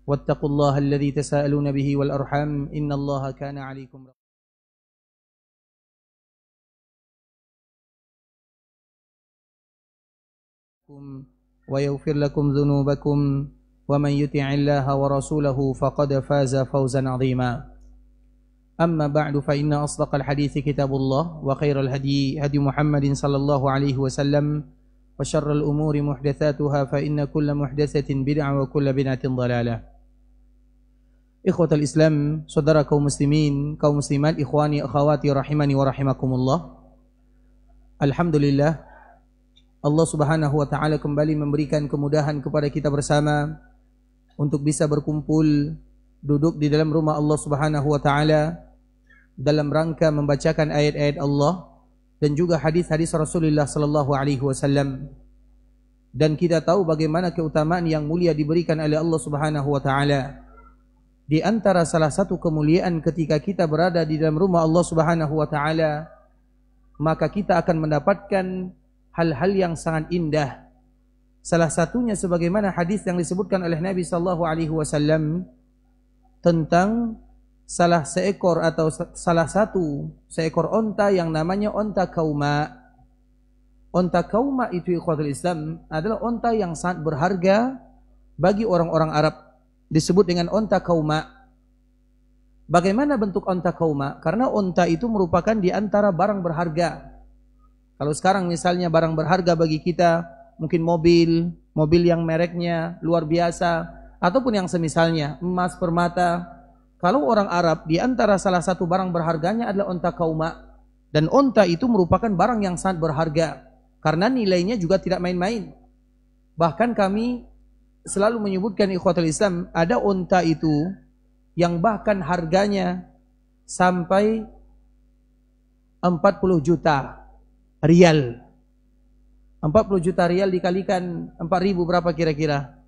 واتقوا الله الذي تساءلون به والأرحام إن الله كان عليكم رقيبا ويغفر لكم ذنوبكم ومن يطع الله ورسوله فقد فاز فوزا عظيما أما بعد فإن أصدق الحديث كتاب الله وخير الهدي هدي محمد صلى الله عليه وسلم وشر الأمور محدثاتها فإن كل محدثة بدعة وكل بدعة ضلالة. Ikhwatal Islam, saudara kaum muslimin, kaum muslimat, ikhwani, akhwati rahimani wa rahimakumullah. Alhamdulillah, Allah Subhanahu wa taala kembali memberikan kemudahan kepada kita bersama untuk bisa berkumpul duduk di dalam rumah Allah Subhanahu wa taala dalam rangka membacakan ayat-ayat Allah dan juga hadis-hadis Rasulullah sallallahu alaihi wasallam. Dan kita tahu bagaimana keutamaan yang mulia diberikan oleh Allah Subhanahu wa taala. Di antara salah satu kemuliaan ketika kita berada di dalam rumah Allah Subhanahu wa taala, maka kita akan mendapatkan hal-hal yang sangat indah. Salah satunya sebagaimana hadis yang disebutkan oleh Nabi sallallahu alaihi wasallam tentang salah satu seekor onta yang namanya onta kauma. Onta kauma itu ikhwatul Islam adalah onta yang sangat berharga bagi orang-orang Arab. Disebut dengan onta kauma. Bagaimana bentuk onta kauma? Karena onta itu merupakan di antara barang berharga. Kalau sekarang misalnya barang berharga bagi kita mungkin mobil yang mereknya luar biasa ataupun yang semisalnya emas, permata. Kalau orang Arab di antara salah satu barang berharganya adalah onta kauma, dan onta itu merupakan barang yang sangat berharga karena nilainya juga tidak main-main. Bahkan kami selalu menyebutkan ikhwatul Islam, ada onta itu yang bahkan harganya sampai 40 juta rial. 40 juta rial dikalikan 4.000 berapa kira-kira?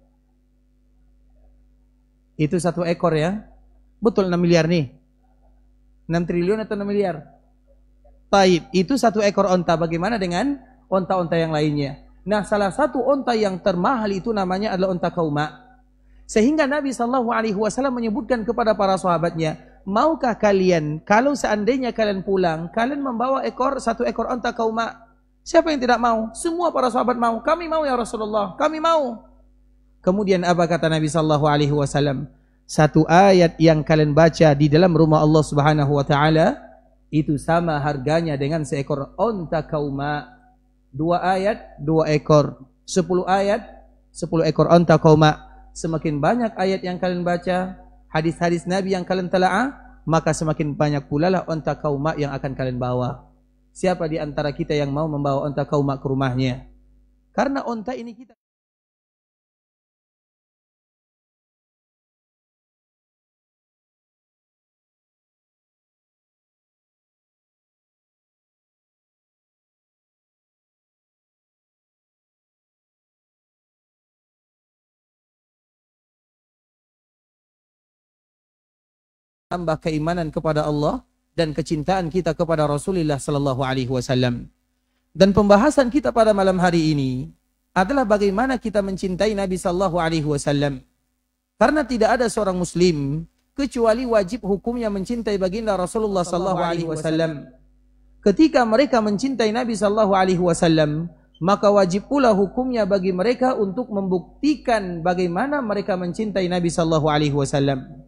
Itu satu ekor ya. Betul 6 miliar nih. 6 triliun atau 6 miliar? Taib, itu satu ekor onta. Bagaimana dengan onta-onta yang lainnya? Nah, salah satu onta yang termahal itu namanya adalah onta kauma. Sehingga Nabi SAW menyebutkan kepada para sahabatnya, maukah kalian kalau seandainya kalian pulang, kalian membawa satu ekor onta kauma? Siapa yang tidak mau? Semua para sahabat mau. Kami mau ya Rasulullah, kami mau. Kemudian apa kata Nabi SAW? Satu ayat yang kalian baca di dalam rumah Allah Subhanahu wa taala itu sama harganya dengan seekor onta kauma. 2 ayat, 2 ekor. 10 ayat, 10 ekor onta kauma. Semakin banyak ayat yang kalian baca, hadis-hadis Nabi yang kalian telaah, maka semakin banyak pula lah onta kauma yang akan kalian bawa. Siapa di antara kita yang mau membawa onta kauma ke rumahnya? Karena onta ini kita tambah keimanan kepada Allah dan kecintaan kita kepada Rasulullah sallallahu alaihi wasallam. Dan pembahasan kita pada malam hari ini adalah bagaimana kita mencintai Nabi sallallahu alaihi wasallam. Karena tidak ada seorang muslim kecuali wajib hukumnya mencintai baginda Rasulullah sallallahu alaihi wasallam. Ketika mereka mencintai Nabi sallallahu alaihi wasallam, maka wajib pula hukumnya bagi mereka untuk membuktikan bagaimana mereka mencintai Nabi sallallahu alaihi wasallam.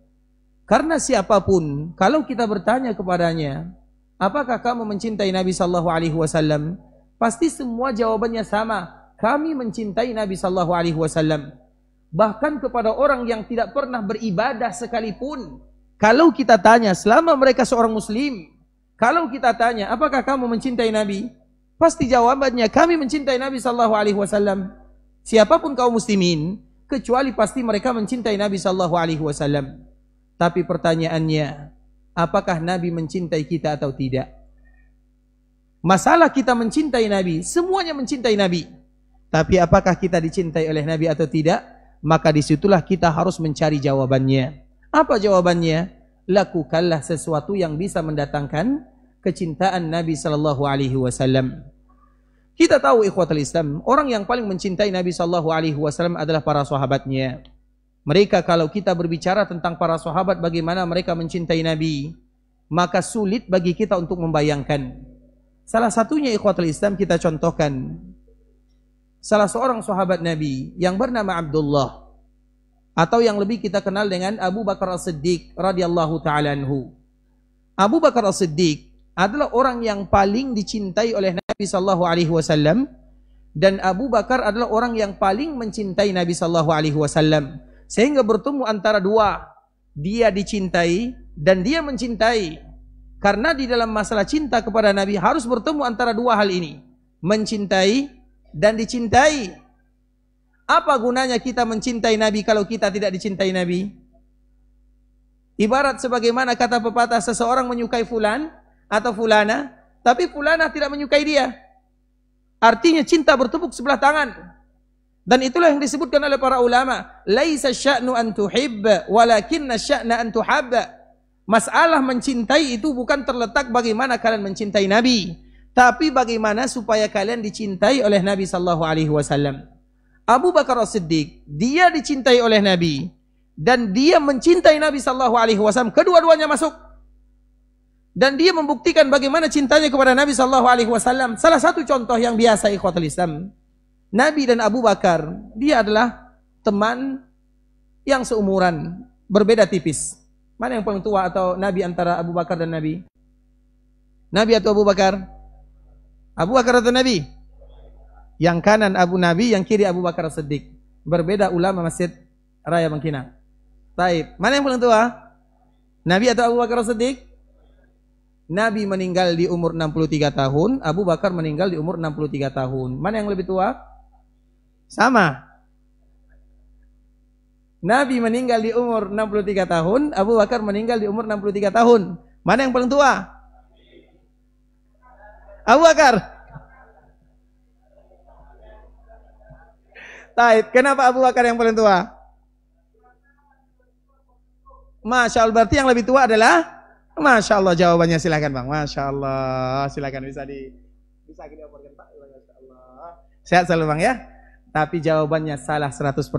Karena siapapun, kalau kita bertanya kepadanya, apakah kamu mencintai Nabi sallallahu alaihi wasallam? Pasti semua jawabannya sama. Kami mencintai Nabi sallallahu alaihi wasallam. Bahkan kepada orang yang tidak pernah beribadah sekalipun, kalau kita tanya, selama mereka seorang muslim, kalau kita tanya, apakah kamu mencintai Nabi? Pasti jawabannya, kami mencintai Nabi sallallahu alaihi wasallam. Siapapun kaum muslimin, kecuali pasti mereka mencintai Nabi sallallahu alaihi wasallam. Tapi pertanyaannya, apakah Nabi mencintai kita atau tidak? Masalah kita mencintai Nabi, semuanya mencintai Nabi. Tapi apakah kita dicintai oleh Nabi atau tidak? Maka disitulah kita harus mencari jawabannya. Apa jawabannya? Lakukanlah sesuatu yang bisa mendatangkan kecintaan Nabi sallallahu alaihi wasallam. Kita tahu ikhwatul Islam, orang yang paling mencintai Nabi sallallahu alaihi wasallam adalah para sahabatnya. Mereka kalau kita berbicara tentang para sahabat bagaimana mereka mencintai Nabi, maka sulit bagi kita untuk membayangkan. Salah satunya ikhwatul Islam kita contohkan. Salah seorang sahabat Nabi yang bernama Abdullah, atau yang lebih kita kenal dengan Abu Bakar As-Siddiq radhiyallahu ta'ala anhu. Abu Bakar As-Siddiq adalah orang yang paling dicintai oleh Nabi sallallahu alaihi wasallam, dan Abu Bakar adalah orang yang paling mencintai Nabi sallallahu alaihi wasallam. Sehingga bertemu antara dua, dia dicintai dan dia mencintai. Karena di dalam masalah cinta kepada Nabi harus bertemu antara dua hal ini, mencintai dan dicintai. Apa gunanya kita mencintai Nabi kalau kita tidak dicintai Nabi? Ibarat sebagaimana kata pepatah, seseorang menyukai fulan atau fulana, tapi fulana tidak menyukai dia. Artinya cinta bertepuk sebelah tangan. Dan itulah yang disebutkan oleh para ulama, laisa sya'nu an tuhibba walakinna sya'na an tuhabba. Masalah mencintai itu bukan terletak bagaimana kalian mencintai Nabi, tapi bagaimana supaya kalian dicintai oleh Nabi sallallahu alaihi wasallam. Abu Bakar As-Siddiq, dia dicintai oleh Nabi dan dia mencintai Nabi sallallahu alaihi wasallam, kedua-duanya masuk. Dan dia membuktikan bagaimana cintanya kepada Nabi sallallahu alaihi wasallam. Salah satu contoh yang biasa ikhwatul Islam, Nabi dan Abu Bakar, dia adalah teman yang seumuran, berbeda tipis. Mana yang paling tua atau Nabi antara Abu Bakar dan Nabi? Nabi atau Abu Bakar? Abu Bakar atau Nabi? Yang kanan Abu Nabi, yang kiri Abu Bakar As-Siddiq. Berbeda ulama Masjid Raya Bangkinang. Taib. Mana yang paling tua? Nabi atau Abu Bakar As-Siddiq? Nabi meninggal di umur 63 tahun, Abu Bakar meninggal di umur 63 tahun. Mana yang lebih tua? Sama. Nabi meninggal di umur 63 tahun, Abu Bakar meninggal di umur 63 tahun. Mana yang paling tua? Abu Bakar. Taib. Kenapa Abu Bakar yang paling tua? Masya Allah, berarti yang lebih tua adalah? Masya Allah, jawabannya silakan Bang. Masya Allah, silakan bisa dilaporkan Pak. Masya Allah. Sehat selalu Bang ya. Tapi jawabannya salah 100%.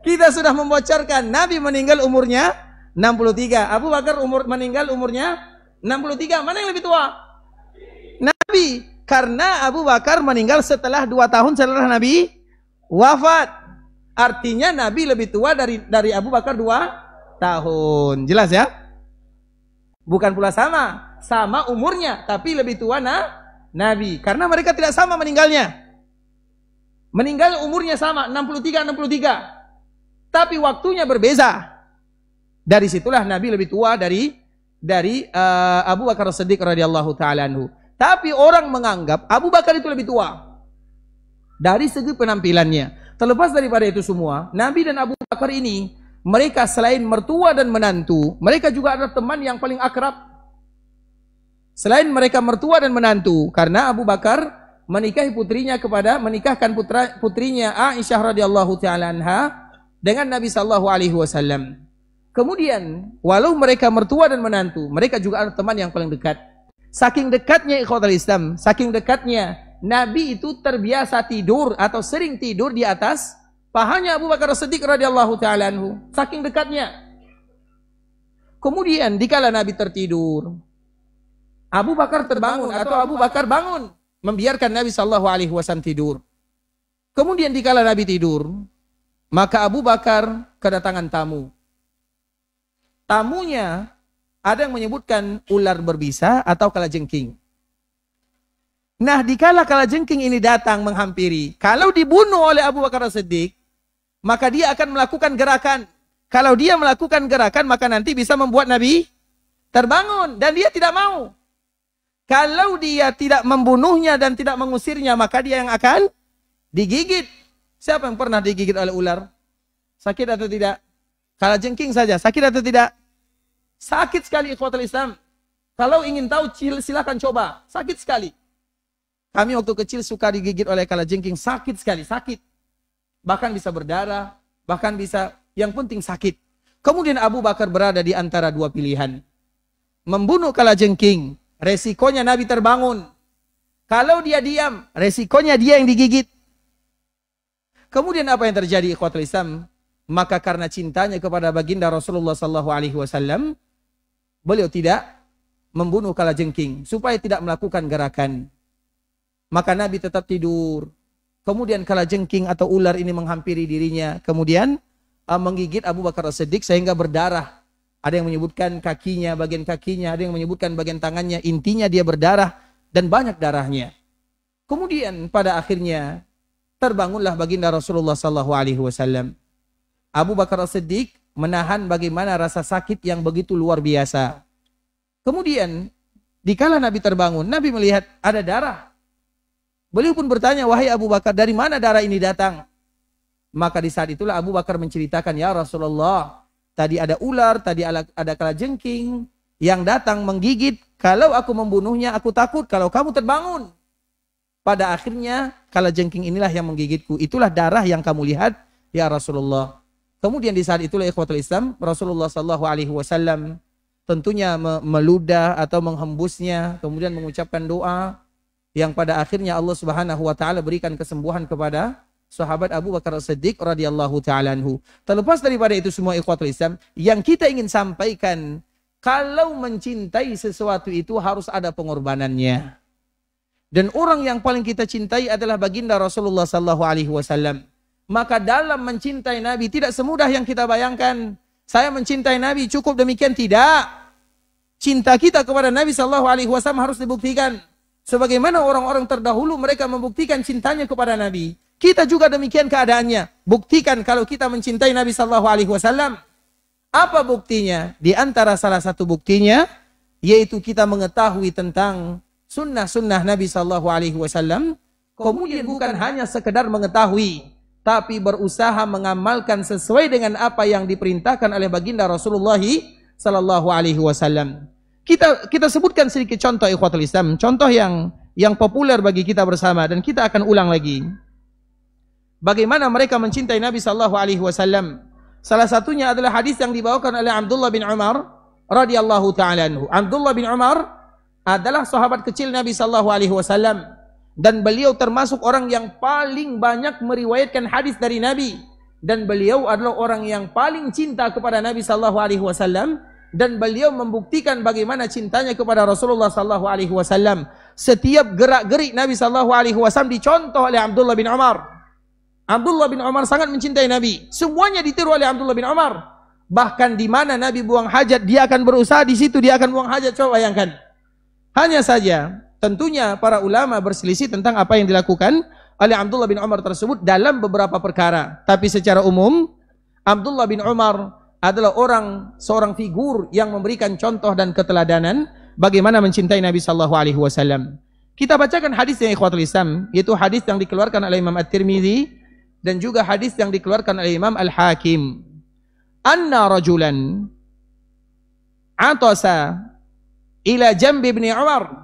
Kita sudah membocorkan Nabi meninggal umurnya 63, Abu Bakar meninggal umurnya 63. Mana yang lebih tua? Nabi. Karena Abu Bakar meninggal setelah 2 tahun setelah Nabi wafat. Artinya Nabi lebih tua dari Abu Bakar 2 tahun. Jelas ya? Bukan pula sama umurnya, tapi lebih tua Nabi. Karena mereka tidak sama meninggalnya. Meninggal umurnya sama, 63. Tapi waktunya berbeza. Dari situlah Nabi lebih tua dari Abu Bakar As-Siddiq radhiyallahu taala anhu. Tapi orang menganggap Abu Bakar itu lebih tua dari segi penampilannya. Terlepas daripada itu semua, Nabi dan Abu Bakar ini, mereka selain mertua dan menantu, mereka juga adalah teman yang paling akrab. Selain mereka mertua dan menantu, karena Abu Bakar menikahkan putrinya Aisyah radhiyallahu taala anha dengan Nabi sallallahu alaihi wasallam. Kemudian, walau mereka mertua dan menantu, mereka juga adalah teman yang paling dekat. Saking dekatnya ikhwatul Islam, saking dekatnya Nabi itu terbiasa tidur atau sering tidur di atas pahanya Abu Bakar As-Siddiq radhiyallahu taala anhu. Saking dekatnya. Kemudian dikala Nabi tertidur, Abu Bakar terbangun atau Abu Bakar bangun membiarkan Nabi sallallahu alaihi wasallam tidur. Kemudian dikala Nabi tidur, maka Abu Bakar kedatangan tamu. Tamunya ada yang menyebutkan ular berbisa atau kalajengking. Nah, dikala kalajengking ini datang menghampiri, kalau dibunuh oleh Abu Bakar As-Siddiq, maka dia akan melakukan gerakan. Kalau dia melakukan gerakan, maka nanti bisa membuat Nabi terbangun. Dan dia tidak mau. Kalau dia tidak membunuhnya dan tidak mengusirnya, maka dia yang akan digigit. Siapa yang pernah digigit oleh ular? Sakit atau tidak? Kalajengking saja, sakit atau tidak? Sakit sekali ikhwatul Islam. Kalau ingin tahu, silakan coba. Sakit sekali. Kami waktu kecil suka digigit oleh kalajengking, sakit sekali, sakit. Bahkan bisa berdarah, bahkan bisa, yang penting sakit. Kemudian Abu Bakar berada di antara dua pilihan. Membunuh kalajengking, resikonya Nabi terbangun. Kalau dia diam, resikonya dia yang digigit. Kemudian apa yang terjadi ikhwatul Islam? Maka karena cintanya kepada baginda Rasulullah SAW, beliau tidak membunuh kalajengking supaya tidak melakukan gerakan. Maka Nabi tetap tidur. Kemudian kalajengking atau ular ini menghampiri dirinya. Kemudian menggigit Abu Bakar As-Siddiq sehingga berdarah. Ada yang menyebutkan kakinya, bagian kakinya. Ada yang menyebutkan bagian tangannya. Intinya dia berdarah dan banyak darahnya. Kemudian pada akhirnya terbangunlah baginda Rasulullah SAW. Abu Bakar As-Siddiq menahan bagaimana rasa sakit yang begitu luar biasa. Kemudian dikala Nabi terbangun, Nabi melihat ada darah. Beliau pun bertanya, wahai Abu Bakar, dari mana darah ini datang? Maka di saat itulah Abu Bakar menceritakan, ya Rasulullah, tadi ada ular, tadi ada kalajengking yang datang menggigit. Kalau aku membunuhnya, aku takut kalau kamu terbangun. Pada akhirnya kalajengking inilah yang menggigitku. Itulah darah yang kamu lihat, ya Rasulullah. Kemudian di saat itulah ikhwatul Islam, Rasulullah SAW tentunya meludah atau menghembusnya, kemudian mengucapkan doa yang pada akhirnya Allah Subhanahu wa taala berikan kesembuhan kepada sahabat Abu Bakar As-Siddiq radhiyallahu taala anhu. Terlepas daripada itu semua ikhwatul Islam, yang kita ingin sampaikan, kalau mencintai sesuatu itu harus ada pengorbanannya. Dan orang yang paling kita cintai adalah baginda Rasulullah SAW. Maka dalam mencintai Nabi tidak semudah yang kita bayangkan. Saya mencintai Nabi cukup demikian, tidak. Cinta kita kepada Nabi SAW harus dibuktikan. Sebagaimana orang-orang terdahulu mereka membuktikan cintanya kepada Nabi. Kita juga demikian keadaannya. Buktikan kalau kita mencintai Nabi SAW. Apa buktinya? Di antara salah satu buktinya, yaitu kita mengetahui tentang sunnah-sunnah Nabi SAW. Kemudian bukan hanya sekedar mengetahui, tapi berusaha mengamalkan sesuai dengan apa yang diperintahkan oleh baginda Rasulullah SAW. Kita sebutkan sedikit contoh ikhwatul Islam, contoh yang populer bagi kita bersama, dan kita akan ulang lagi. Bagaimana mereka mencintai Nabi SAW? Salah satunya adalah hadis yang dibawakan oleh Abdullah bin Umar radhiyallahu taala anhu. Abdullah bin Umar adalah sahabat kecil Nabi SAW, dan beliau termasuk orang yang paling banyak meriwayatkan hadis dari Nabi, dan beliau adalah orang yang paling cinta kepada Nabi SAW. Dan beliau membuktikan bagaimana cintanya kepada Rasulullah SAW. Setiap gerak-gerik Nabi SAW dicontoh oleh Abdullah bin Umar. Abdullah bin Umar sangat mencintai Nabi. Semuanya ditiru oleh Abdullah bin Umar. Bahkan di mana Nabi buang hajat, dia akan berusaha di situ, dia akan buang hajat. Coba bayangkan. Hanya saja, tentunya para ulama berselisih tentang apa yang dilakukan oleh Abdullah bin Umar tersebut dalam beberapa perkara. Tapi secara umum, Abdullah bin Umar adalah seorang figur yang memberikan contoh dan keteladanan bagaimana mencintai Nabi SAW. Kita bacakan hadis yang ikhwatul Islam, yaitu hadis yang dikeluarkan oleh Imam At-Tirmidzi dan juga hadis yang dikeluarkan oleh Imam Al-Hakim. Anna rajulan atasa ila jambi ibn Umar.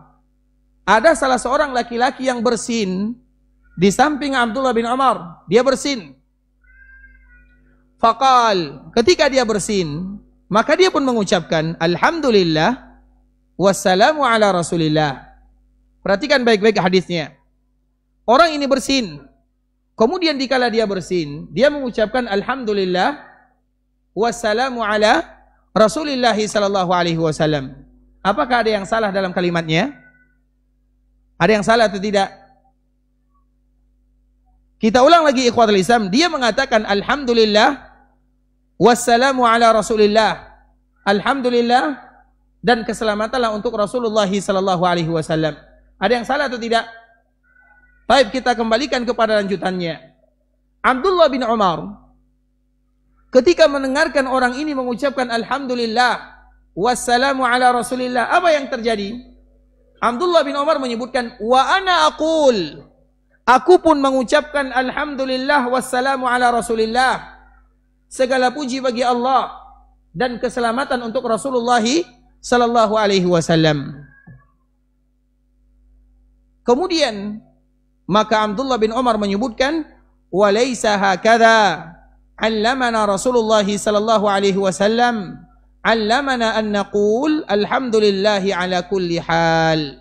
Ada salah seorang laki-laki yang bersin di samping Abdullah bin Umar. Dia bersin. Faqal, ketika dia bersin, maka dia pun mengucapkan alhamdulillah wassalamu ala rasulillah. Perhatikan baik-baik hadisnya. Orang ini bersin. Kemudian dikala dia bersin, dia mengucapkan alhamdulillah wassalamu ala rasulillah sallallahu alaihi wasallam. Apakah ada yang salah dalam kalimatnya? Ada yang salah atau tidak? Kita ulang lagi ikhwatul Islam. Dia mengatakan alhamdulillah wassalamu ala rasulillah. Alhamdulillah dan keselamatanlah untuk Rasulullah sallallahu alaihi wasallam. Ada yang salah atau tidak? Baik, kita kembalikan kepada lanjutannya. Abdullah bin Umar ketika mendengarkan orang ini mengucapkan alhamdulillah wassalamu ala rasulillah, apa yang terjadi? Abdullah bin Umar menyebutkan wa ana aqul, aku pun mengucapkan alhamdulillah wassalamu ala rasulillah. Segala puji bagi Allah dan keselamatan untuk Rasulullah sallallahu alaihi wasallam. Kemudian maka Abdullah bin Umar menyebutkan wa laisa hakadha 'allamana Rasulullah sallallahu alaihi wasallam, 'allamana an naqul alhamdulillahi ala kulli hal.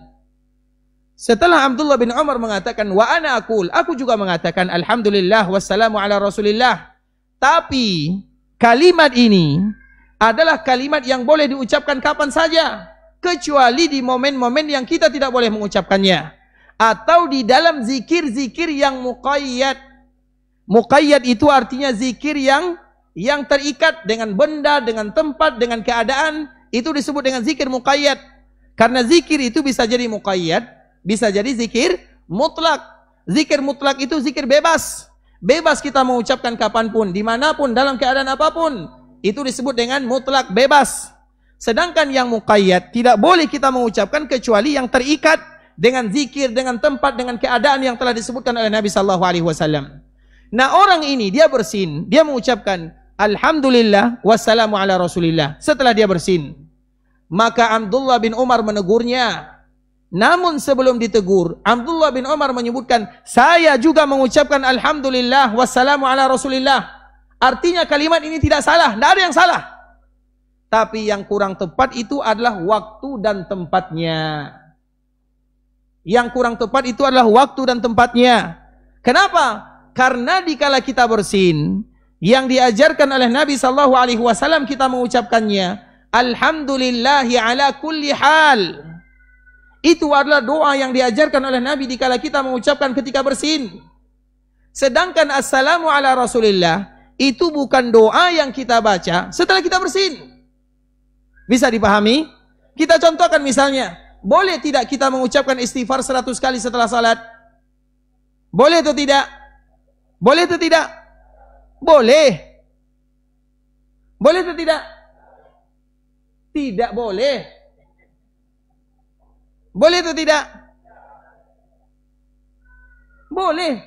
Setelah Abdullah bin Umar mengatakan wa ana aku juga mengatakan alhamdulillah wassalamu ala rasulillah. Tapi kalimat ini adalah kalimat yang boleh diucapkan kapan saja, kecuali di momen-momen yang kita tidak boleh mengucapkannya, atau di dalam zikir-zikir yang muqayyad. Muqayyad itu artinya zikir yang terikat dengan benda, dengan tempat, dengan keadaan. Itu disebut dengan zikir muqayyad. Karena zikir itu bisa jadi muqayyad, bisa jadi zikir mutlak. Zikir mutlak itu zikir bebas. Bebas kita mengucapkan kapanpun, dimanapun, dalam keadaan apapun. Itu disebut dengan mutlak, bebas. Sedangkan yang muqayyad tidak boleh kita mengucapkan kecuali yang terikat dengan zikir, dengan tempat, dengan keadaan yang telah disebutkan oleh Nabi sallallahu alaihi wasallam. Nah, orang ini dia bersin, dia mengucapkan alhamdulillah wassalamu ala rasulillah. Setelah dia bersin, maka Abdullah bin Umar menegurnya. Namun sebelum ditegur, Abdullah bin Umar menyebutkan, saya juga mengucapkan alhamdulillah wassalamu ala rasulillah. Artinya kalimat ini tidak salah, tidak ada yang salah. Tapi yang kurang tepat itu adalah waktu dan tempatnya. Yang kurang tepat itu adalah waktu dan tempatnya. Kenapa? Karena dikala kita bersin, yang diajarkan oleh Nabi sallallahu alaihi wasallam kita mengucapkannya, alhamdulillahi ala kulli hal. Itu adalah doa yang diajarkan oleh Nabi dikala kita mengucapkan ketika bersin. Sedangkan assalamu ala rasulillah itu bukan doa yang kita baca setelah kita bersin. Bisa dipahami? Kita contohkan misalnya, boleh tidak kita mengucapkan istighfar 100 kali setelah salat? Boleh atau tidak? Boleh atau tidak? Boleh. Boleh atau tidak? Tidak boleh. Boleh atau tidak? Boleh.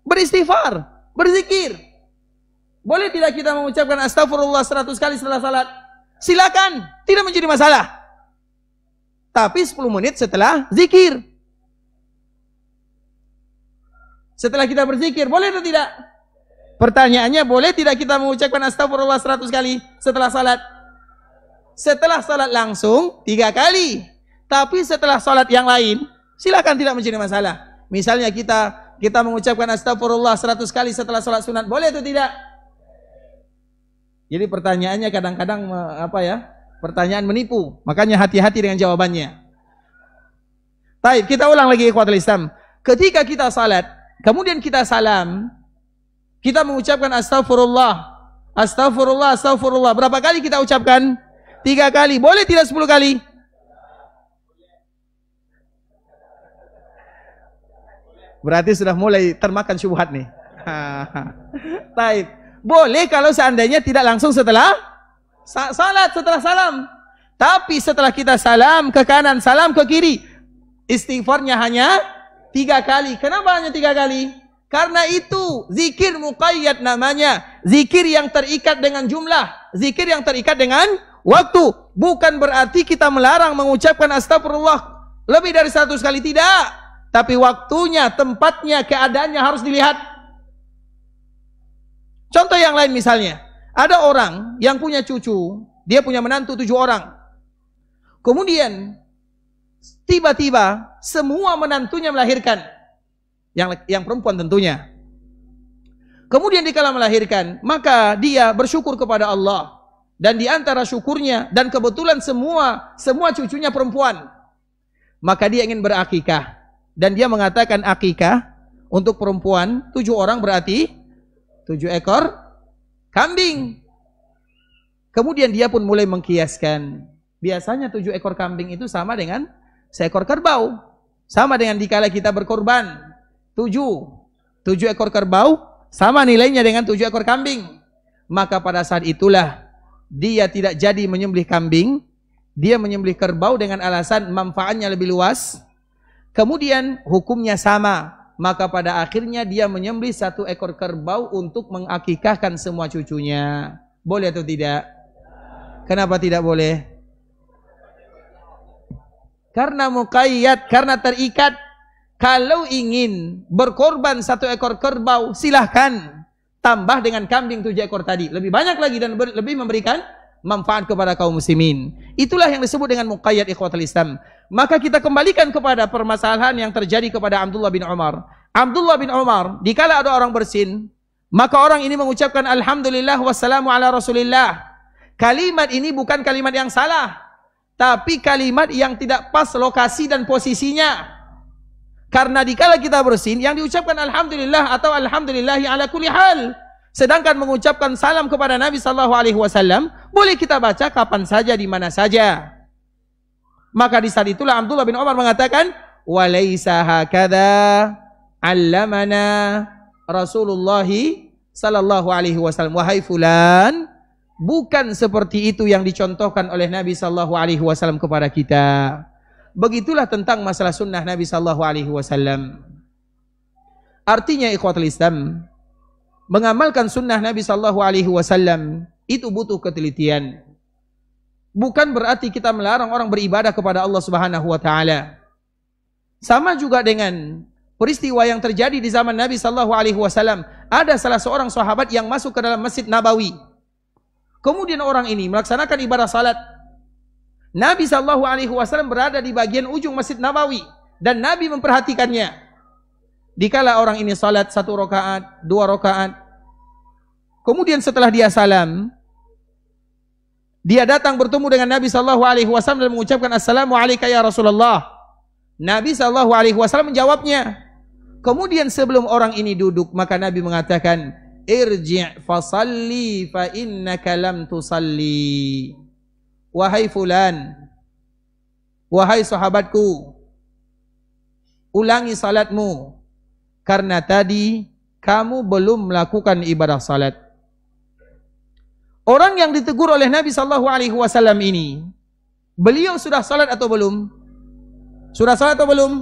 Beristighfar, berzikir. Boleh tidak kita mengucapkan astagfirullah 100 kali setelah salat? Silakan, tidak menjadi masalah. Tapi 10 menit setelah zikir. Setelah kita berzikir, boleh atau tidak? Pertanyaannya, boleh tidak kita mengucapkan astagfirullah 100 kali setelah salat? Setelah salat langsung 3 kali. Tapi setelah salat yang lain, silakan, tidak menjadi masalah. Misalnya kita mengucapkan astagfirullah 100 kali setelah salat sunat, boleh atau tidak? Jadi pertanyaannya kadang-kadang pertanyaan menipu. Makanya hati-hati dengan jawabannya. Baik, kita ulang lagi ikhwatul Islam. Ketika kita salat, kemudian kita salam, kita mengucapkan astagfirullah, astagfirullah, astagfirullah. Berapa kali kita ucapkan? 3 kali. Boleh tidak 10 kali? Berarti sudah mulai termakan syubhat nih. Baik. Boleh kalau seandainya tidak langsung setelah salat, setelah salam. Tapi setelah kita salam ke kanan, salam ke kiri, istighfarnya hanya 3 kali. Kenapa hanya 3 kali? Karena itu zikir muqayyad namanya. Zikir yang terikat dengan jumlah. Zikir yang terikat dengan waktu. Bukan berarti kita melarang mengucapkan astagfirullah lebih dari 100 kali. Tidak. Tapi waktunya, tempatnya, keadaannya harus dilihat. Contoh yang lain misalnya, ada orang yang punya cucu, dia punya menantu 7 orang. Kemudian tiba-tiba semua menantunya melahirkan. Yang perempuan tentunya. Kemudian dikala melahirkan, maka dia bersyukur kepada Allah. Dan di antara syukurnya, dan kebetulan semua cucunya perempuan, maka dia ingin berakikah. Dan dia mengatakan akikah untuk perempuan 7 orang berarti 7 ekor kambing. Kemudian dia pun mulai mengkiaskan. Biasanya 7 ekor kambing itu sama dengan seekor kerbau. Sama dengan dikala kita berkorban. 7 ekor kerbau sama nilainya dengan 7 ekor kambing. Maka pada saat itulah dia tidak jadi menyembelih kambing. Dia menyembelih kerbau dengan alasan manfaatnya lebih luas. Kemudian hukumnya sama, maka pada akhirnya dia menyembelih 1 ekor kerbau untuk mengakikahkan semua cucunya. Boleh atau tidak? Kenapa tidak boleh? Karena muqayyad, karena terikat. Kalau ingin berkorban 1 ekor kerbau, silahkan tambah dengan kambing 7 ekor tadi. Lebih banyak lagi dan lebih memberikan manfaat kepada kaum muslimin. Itulah yang disebut dengan muqayyad ikhwatul Islam. Maka kita kembalikan kepada permasalahan yang terjadi kepada Abdullah bin Umar. Abdullah bin Umar, dikala ada orang bersin, maka orang ini mengucapkan alhamdulillah wassalamu ala rasulillah. Kalimat ini bukan kalimat yang salah, tapi kalimat yang tidak pas lokasi dan posisinya. Karena dikala kita bersin, yang diucapkan alhamdulillah atau alhamdulillahi ala kulli hal. Sedangkan mengucapkan salam kepada Nabi sallallahu alaihi wasallam boleh kita baca kapan saja, di mana saja. Maka di saat itulah Abdullah bin Umar mengatakan, "Walaisa hakadha 'allamana Rasulullah sallallahu alaihi wasallam." Wahai fulan, bukan seperti itu yang dicontohkan oleh Nabi sallallahu alaihi wasallam kepada kita. Begitulah tentang masalah sunnah Nabi sallallahu alaihi wasallam. Artinya ikhwatul Islam, mengamalkan sunnah Nabi sallallahu alaihi wasallam itu butuh ketelitian. Bukan berarti kita melarang orang beribadah kepada Allah Subhanahu wa taala. Sama juga dengan peristiwa yang terjadi di zaman Nabi sallallahu alaihi wasallam. Ada salah seorang sahabat yang masuk ke dalam Masjid Nabawi. Kemudian orang ini melaksanakan ibadah salat. Nabi sallallahu alaihi wasallam berada di bagian ujung Masjid Nabawi dan Nabi memperhatikannya. Dikala orang ini salat 1 rakaat, 2 rakaat. Kemudian setelah dia salam, dia datang bertemu dengan Nabi sallallahu alaihi wasallam dan mengucapkan assalamu alayka ya Rasulullah. Nabi sallallahu alaihi wasallam menjawabnya. Kemudian sebelum orang ini duduk, maka Nabi mengatakan, "Irji' fasalli fa innaka lam tusalli." Wahai fulan, wahai sahabatku, ulangi salatmu, karena tadi kamu belum melakukan ibadah salat. Orang yang ditegur oleh Nabi sallallahu alaihi wasallam ini, beliau sudah salat atau belum? Sudah salat atau belum?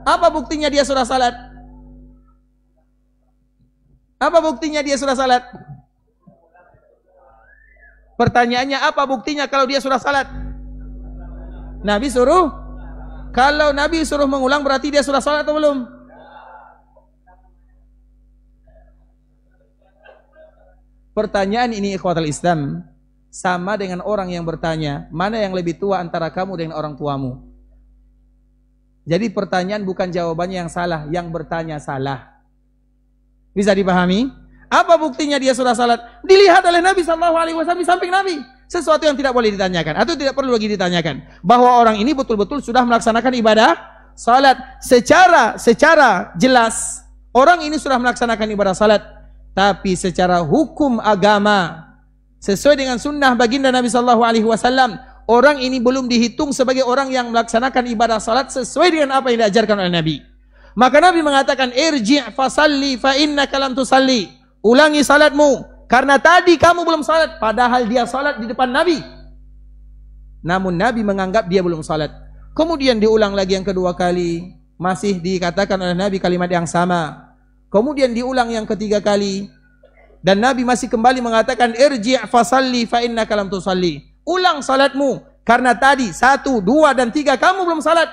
Apa buktinya dia sudah salat? Apa buktinya dia sudah salat? Pertanyaannya, apa buktinya kalau dia sudah salat? Nabi suruh. Kalau Nabi suruh mengulang berarti dia sudah salat atau belum? Pertanyaan ini ikhwatul Islam sama dengan orang yang bertanya, mana yang lebih tua antara kamu dengan orang tuamu? Jadi pertanyaan bukan jawabannya yang salah, yang bertanya salah. Bisa dipahami? Apa buktinya dia sudah salat? Dilihat oleh Nabi sallallahu alaihi wasallam di samping Nabi. Sesuatu yang tidak boleh ditanyakan atau tidak perlu lagi ditanyakan, bahwa orang ini betul-betul sudah melaksanakan ibadah salat secara jelas. Orang ini sudah melaksanakan ibadah salat, tapi secara hukum agama sesuai dengan sunnah baginda Nabi sallallahu alaihi wasallam, orang ini belum dihitung sebagai orang yang melaksanakan ibadah salat sesuai dengan apa yang diajarkan oleh Nabi. Maka Nabi mengatakan, "Irji' fasalli fa innaka lam tusalli." Ulangi salatmu, karena tadi kamu belum salat. Padahal dia salat di depan Nabi, namun Nabi menganggap dia belum salat. Kemudian diulang lagi yang kedua kali, masih dikatakan oleh Nabi kalimat yang sama. Kemudian diulang yang ketiga kali, dan Nabi masih kembali mengatakan, "Irji' fasalli fa innaka lam tusalli." Ulang salatmu, karena tadi 1, 2, dan 3 kamu belum salat.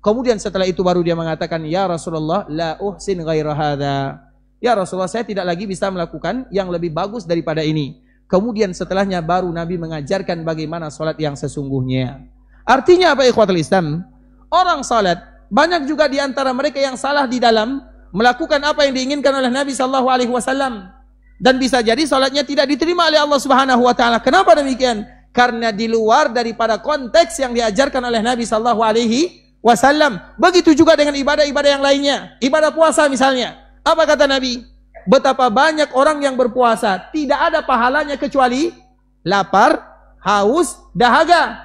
Kemudian setelah itu baru dia mengatakan, "Ya Rasulullah, la uhsin ghaira hadza." Ya Rasulullah, saya tidak lagi bisa melakukan yang lebih bagus daripada ini. Kemudian setelahnya baru Nabi mengajarkan bagaimana salat yang sesungguhnya. Artinya apa ikhwatul Islam? Orang salat, banyak juga di antara mereka yang salah di dalam melakukan apa yang diinginkan oleh Nabi sallallahu alaihi wasallam. Dan bisa jadi salatnya tidak diterima oleh Allah Subhanahu wa taala. Kenapa demikian? Karena di luar daripada konteks yang diajarkan oleh Nabi sallallahu alaihi wasallam. Begitu juga dengan ibadah-ibadah yang lainnya. Ibadah puasa misalnya. Apa kata Nabi? Betapa banyak orang yang berpuasa, tidak ada pahalanya kecuali lapar, haus, dahaga.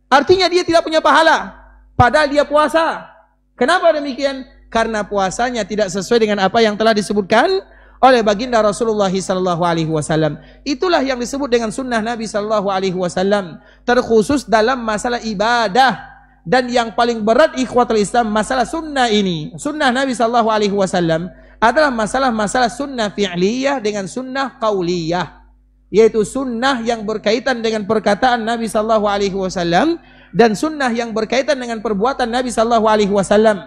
Artinya dia tidak punya pahala, padahal dia puasa. Kenapa demikian? Karena puasanya tidak sesuai dengan apa yang telah disebutkan oleh baginda Rasulullah sallallahu alaihi wasallam. Itulah yang disebut dengan sunnah Nabi sallallahu alaihi wasallam, terkhusus dalam masalah ibadah. Dan yang paling berat ikhwatul Islam masalah sunnah ini, sunnah Nabi sallallahu alaihi wasallam, adalah masalah sunnah fi'liyah dengan sunnah qauliyah, yaitu sunnah yang berkaitan dengan perkataan Nabi sallallahu alaihi wasallam dan sunnah yang berkaitan dengan perbuatan Nabi sallallahu alaihi wasallam.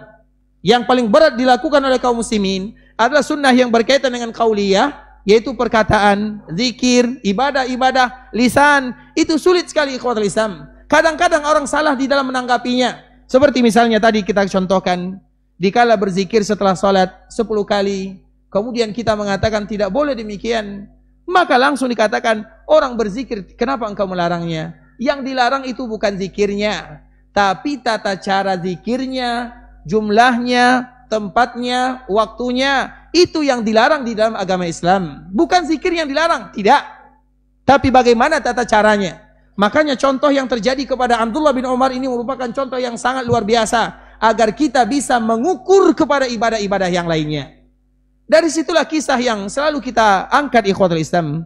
Yang paling berat dilakukan oleh kaum muslimin adalah sunnah yang berkaitan dengan qauliyah, yaitu perkataan, zikir, ibadah-ibadah, lisan, itu sulit sekali ikhwatul Islam. Kadang-kadang orang salah di dalam menanggapinya. Seperti misalnya tadi kita contohkan, dikala berzikir setelah salat 10 kali, kemudian kita mengatakan tidak boleh demikian, maka langsung dikatakan, orang berzikir, kenapa engkau melarangnya? Yang dilarang itu bukan zikirnya, tapi tata cara zikirnya, jumlahnya, tempatnya, waktunya, itu yang dilarang di dalam agama Islam. Bukan zikir yang dilarang, tidak. Tapi bagaimana tata caranya. Makanya contoh yang terjadi kepada Abdullah bin Umar ini merupakan contoh yang sangat luar biasa, agar kita bisa mengukur kepada ibadah-ibadah yang lainnya. Dari situlah kisah yang selalu kita angkat ikhwatul Islam.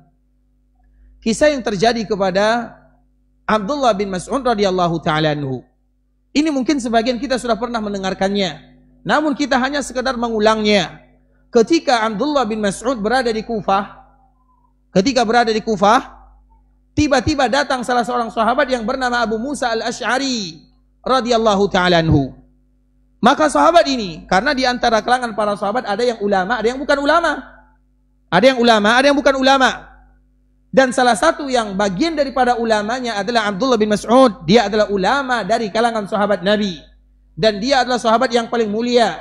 Kisah yang terjadi kepada Abdullah bin Mas'ud radhiyallahu ta'ala anhu. Ini mungkin sebagian kita sudah pernah mendengarkannya, namun kita hanya sekedar mengulangnya. Ketika Abdullah bin Mas'ud berada di Kufah, tiba-tiba datang salah seorang sahabat yang bernama Abu Musa al-Ash'ari radhiyallahu ta'ala anhu. Maka sahabat ini, karena di antara kalangan para sahabat ada yang ulama, ada yang bukan ulama. Ada yang ulama, ada yang bukan ulama. Dan salah satu yang bagian daripada ulamanya adalah Abdullah bin Mas'ud. Dia adalah ulama dari kalangan sahabat Nabi. Dan dia adalah sahabat yang paling mulia.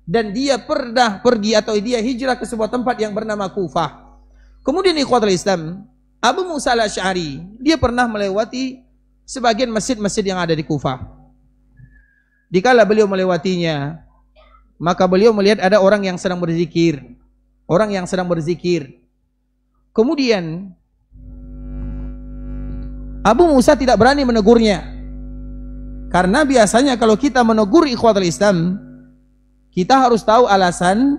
Dan dia pernah pergi atau dia hijrah ke sebuah tempat yang bernama Kufah. Kemudian ikhwatul Islam, Abu Musa al-Ash'ari, dia pernah melewati sebagian masjid-masjid yang ada di Kufah. Dikala beliau melewatinya, maka beliau melihat ada orang yang sedang berzikir. Orang yang sedang berzikir. Kemudian Abu Musa tidak berani menegurnya. Karena biasanya kalau kita menegur ikhwatul Islam, kita harus tahu alasan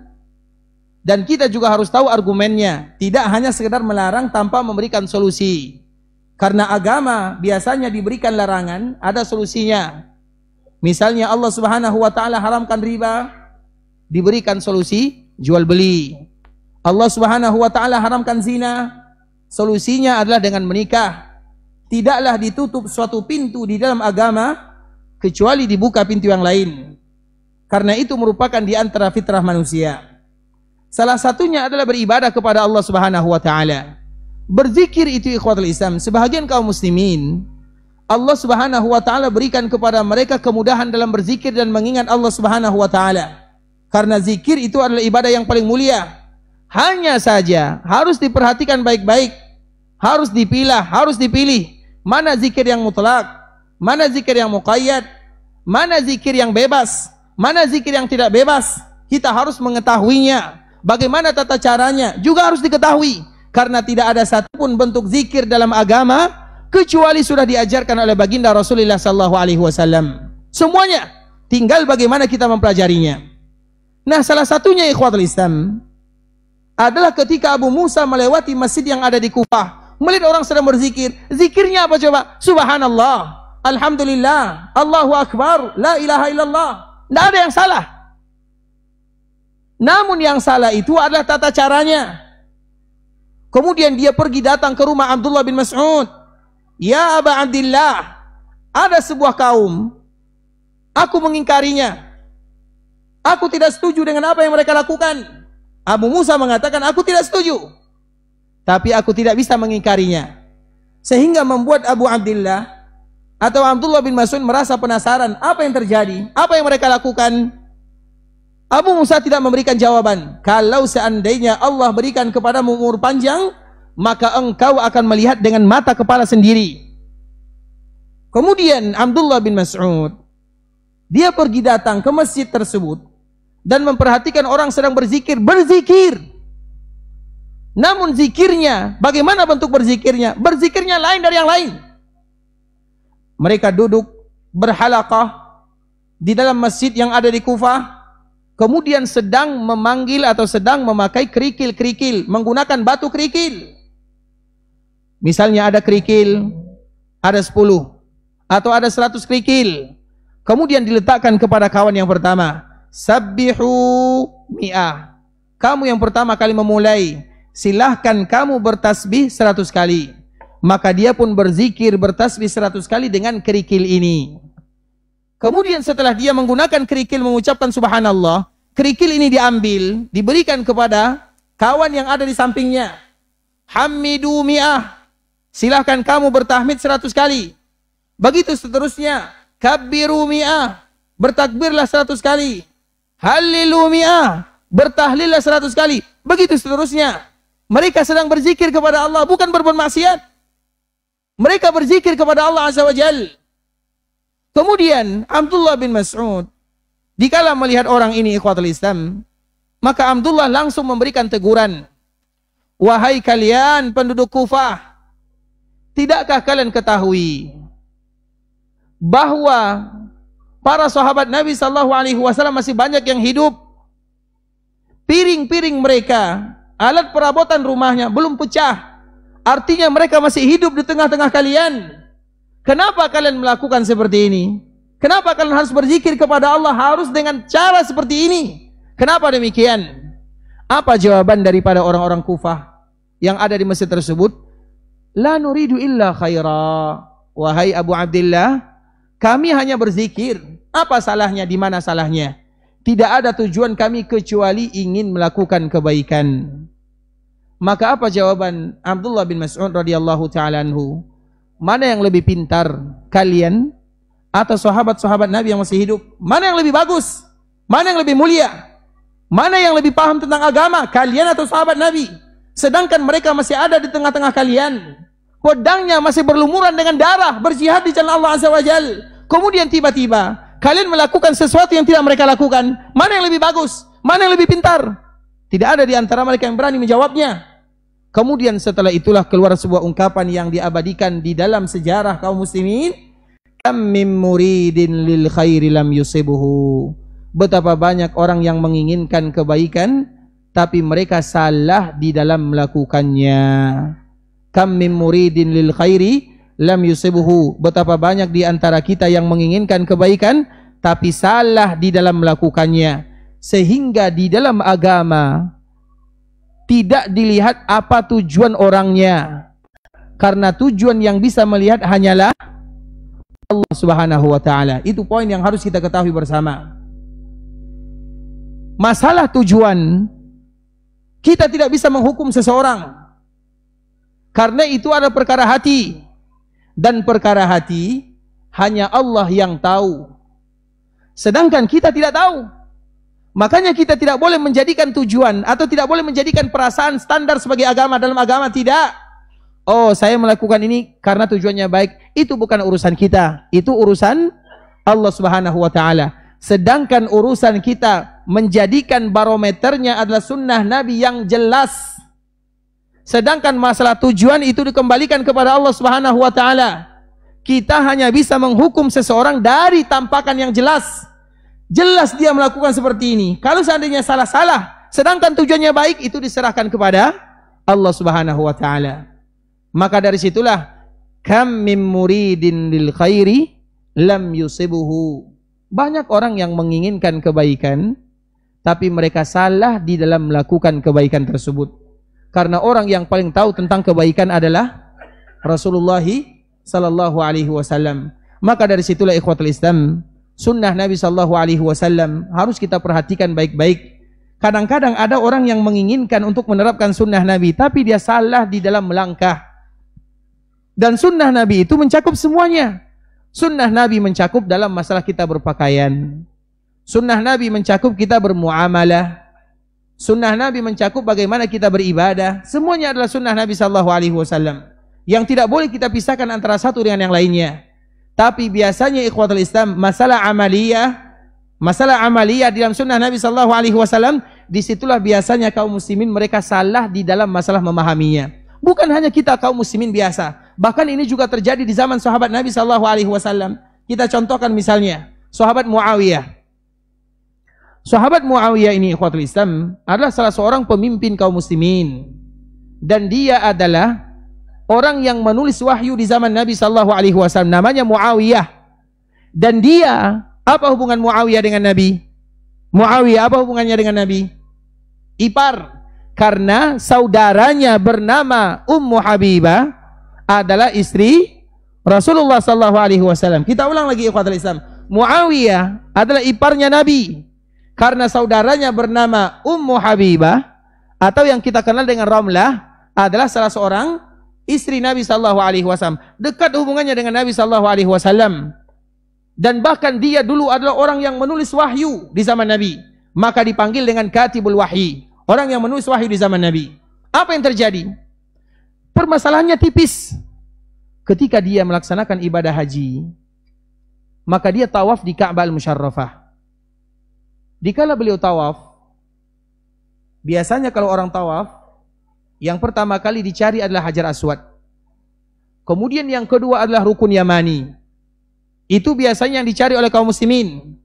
dan kita juga harus tahu argumennya. Tidak hanya sekedar melarang tanpa memberikan solusi. Karena agama biasanya diberikan larangan, ada solusinya. Misalnya Allah Subhanahu wa taala haramkan riba, diberikan solusi jual beli. Allah Subhanahu wa taala haramkan zina, solusinya adalah dengan menikah. Tidaklah ditutup suatu pintu di dalam agama kecuali dibuka pintu yang lain. Karena itu merupakan di antara fitrah manusia. Salah satunya adalah beribadah kepada Allah Subhanahu wa taala. Berzikir itu ikhwatul Islam, sebahagian kaum muslimin Allah Subhanahu wa taala berikan kepada mereka kemudahan dalam berzikir dan mengingat Allah Subhanahu wa taala. Karena zikir itu adalah ibadah yang paling mulia. Hanya saja harus diperhatikan baik-baik. Harus dipilah, harus dipilih. Mana zikir yang mutlak, mana zikir yang muqayyad, mana zikir yang bebas, mana zikir yang tidak bebas. Kita harus mengetahuinya. Bagaimana tata caranya juga harus diketahui. Karena tidak ada satupun bentuk zikir dalam agama kecuali sudah diajarkan oleh baginda Rasulullah SAW. Semuanya, tinggal bagaimana kita mempelajarinya. Nah, salah satunya ikhwatul Islam adalah ketika Abu Musa melewati masjid yang ada di Kufah, melihat orang sedang berzikir. Zikirnya apa coba? Subhanallah, Alhamdulillah, Allahu Akbar, La ilaha illallah. Tidak ada yang salah. Namun yang salah itu adalah tata caranya. Kemudian dia pergi datang ke rumah Abdullah bin Mas'ud. Ya Aba Abdillah, ada sebuah kaum, aku mengingkarinya. Aku tidak setuju dengan apa yang mereka lakukan. Abu Musa mengatakan, aku tidak setuju. Tapi aku tidak bisa mengingkarinya. Sehingga membuat Abu Abdillah atau Abdullah bin Mas'ud merasa penasaran, apa yang terjadi? Apa yang mereka lakukan? Abu Musa tidak memberikan jawaban. Kalau seandainya Allah berikan kepadamu umur panjang, maka engkau akan melihat dengan mata kepala sendiri. Kemudian Abdullah bin Mas'ud, dia pergi datang ke masjid tersebut dan memperhatikan orang sedang berzikir. Namun zikirnya, bagaimana bentuk berzikirnya? Berzikirnya lain dari yang lain. Mereka duduk berhalaqah di dalam masjid yang ada di Kufah. Kemudian sedang memanggil atau sedang memakai kerikil-kerikil, menggunakan batu kerikil. Misalnya ada kerikil, ada 10 atau ada 100 kerikil. Kemudian diletakkan kepada kawan yang pertama. Sabbihu mi'ah. Kamu yang pertama kali memulai, silahkan kamu bertasbih 100 kali. Maka dia pun berzikir bertasbih 100 kali dengan kerikil ini. Kemudian setelah dia menggunakan kerikil mengucapkan subhanallah, kerikil ini diambil, diberikan kepada kawan yang ada di sampingnya. Hamidu mi'ah. Silahkan kamu bertahmid 100 kali. Begitu seterusnya. Kabbiru mi'ah. Bertakbirlah 100 kali. Halilu mi'ah. Bertahlillah 100 kali. Begitu seterusnya. Mereka sedang berzikir kepada Allah, bukan berbuat maksiat. Mereka berzikir kepada Allah Azza wa Jalla. Kemudian Abdullah bin Mas'ud, dikala melihat orang ini ikhwatul Islam, maka Abdullah langsung memberikan teguran. Wahai kalian penduduk Kufah, tidakkah kalian ketahui bahwa para sahabat Nabi sallallahu alaihi wasallam masih banyak yang hidup? Piring-piring mereka, alat perabotan rumahnya belum pecah. Artinya mereka masih hidup di tengah-tengah kalian. Kenapa kalian melakukan seperti ini? Kenapa kalian harus berzikir kepada Allah harus dengan cara seperti ini? Kenapa demikian? Apa jawaban daripada orang-orang Kufah yang ada di masjid tersebut? La nuridu illa khaira. Wahai Abu Abdillah, kami hanya berzikir. Apa salahnya? Di mana salahnya? Tidak ada tujuan kami kecuali ingin melakukan kebaikan. Maka apa jawaban Abdullah bin Mas'ud radhiyallahu ta'ala anhu? Mana yang lebih pintar, kalian atau sahabat-sahabat Nabi yang masih hidup? Mana yang lebih bagus? Mana yang lebih mulia? Mana yang lebih paham tentang agama, kalian atau sahabat Nabi? Sedangkan mereka masih ada di tengah-tengah kalian. Pedangnya masih berlumuran dengan darah, berjihad di jalan Allah Azza wa Jalla. Kemudian tiba-tiba kalian melakukan sesuatu yang tidak mereka lakukan. Mana yang lebih bagus? Mana yang lebih pintar? Tidak ada di antara mereka yang berani menjawabnya. Kemudian setelah itulah keluar sebuah ungkapan yang diabadikan di dalam sejarah kaum muslimin. Kam mim muridin lil khairi lam yusibuhu. Betapa banyak orang yang menginginkan kebaikan tapi mereka salah di dalam melakukannya. Kam mim muridin lil khairi lam yusibuhu. Betapa banyak di antara kita yang menginginkan kebaikan tapi salah di dalam melakukannya. Sehingga di dalam agama tidak dilihat apa tujuan orangnya. Karena tujuan yang bisa melihat hanyalah Allah Subhanahu wa ta'ala. Itu poin yang harus kita ketahui bersama. Masalah tujuan, kita tidak bisa menghukum seseorang. Karena itu adalah perkara hati. Dan perkara hati hanya Allah yang tahu. Sedangkan kita tidak tahu. Makanya kita tidak boleh menjadikan tujuan atau tidak boleh menjadikan perasaan standar sebagai agama. Dalam agama tidak. Oh, saya melakukan ini karena tujuannya baik. Itu bukan urusan kita. Itu urusan Allah Subhanahu wa ta'ala. Sedangkan urusan kita menjadikan barometernya adalah sunnah Nabi yang jelas. Sedangkan masalah tujuan itu dikembalikan kepada Allah Subhanahu wa ta'ala. Kita hanya bisa menghukum seseorang dari tampakan yang jelas. Jelas dia melakukan seperti ini. Kalau seandainya salah-salah, sedangkan tujuannya baik, itu diserahkan kepada Allah Subhanahu wa ta'ala. Maka dari situlah kam mim muridin lil khairi lam yusibuhu. Banyak orang yang menginginkan kebaikan tapi mereka salah di dalam melakukan kebaikan tersebut. Karena orang yang paling tahu tentang kebaikan adalah Rasulullah sallallahu alaihi wasallam. Maka dari situlah ikhwatul Islam, sunnah Nabi sallallahu alaihi wasallam harus kita perhatikan baik-baik. Kadang-kadang ada orang yang menginginkan untuk menerapkan sunnah Nabi tapi dia salah di dalam melangkah. Dan sunnah Nabi itu mencakup semuanya. Sunnah Nabi mencakup dalam masalah kita berpakaian. Sunnah Nabi mencakup kita bermuamalah. Sunnah Nabi mencakup bagaimana kita beribadah. Semuanya adalah sunnah Nabi sallallahu alaihi wasallam yang tidak boleh kita pisahkan antara satu dengan yang lainnya. Tapi biasanya ikhwatul Islam, masalah amaliyah di dalam sunnah Nabi sallallahu alaihi wasallam, disitulah biasanya kaum muslimin mereka salah di dalam masalah memahaminya. Bukan hanya kita kaum muslimin biasa, bahkan ini juga terjadi di zaman sahabat Nabi sallallahu alaihi wasallam. Kita contohkan misalnya sahabat Muawiyah. Sahabat Muawiyah ini ikhwatul Islam adalah salah seorang pemimpin kaum muslimin, dan dia adalah orang yang menulis wahyu di zaman Nabi sallallahu alaihi wasallam, namanya Muawiyah. Dan dia, apa hubungan Muawiyah dengan Nabi? Muawiyah apa hubungannya dengan Nabi? Ipar. Karena saudaranya bernama Ummu Habibah adalah istri Rasulullah sallallahu alaihi wasallam. Kita ulang lagi ikhwatul Islam. Muawiyah adalah iparnya Nabi. Karena saudaranya bernama Ummu Habibah atau yang kita kenal dengan Ramlah adalah salah seorang istri Nabi sallallahu alaihi wasallam. Dekat hubungannya dengan Nabi sallallahu alaihi wasallam. Dan bahkan dia dulu adalah orang yang menulis wahyu di zaman Nabi. Maka dipanggil dengan Katibul Wahyi, orang yang menulis wahyu di zaman Nabi. Apa yang terjadi? Permasalahannya tipis. Ketika dia melaksanakan ibadah haji, maka dia tawaf di Ka'bah Al-Musyarrafah. Dikala beliau tawaf, biasanya kalau orang tawaf, yang pertama kali dicari adalah Hajar Aswad. Kemudian yang kedua adalah Rukun Yamani. Itu biasanya yang dicari oleh kaum muslimin.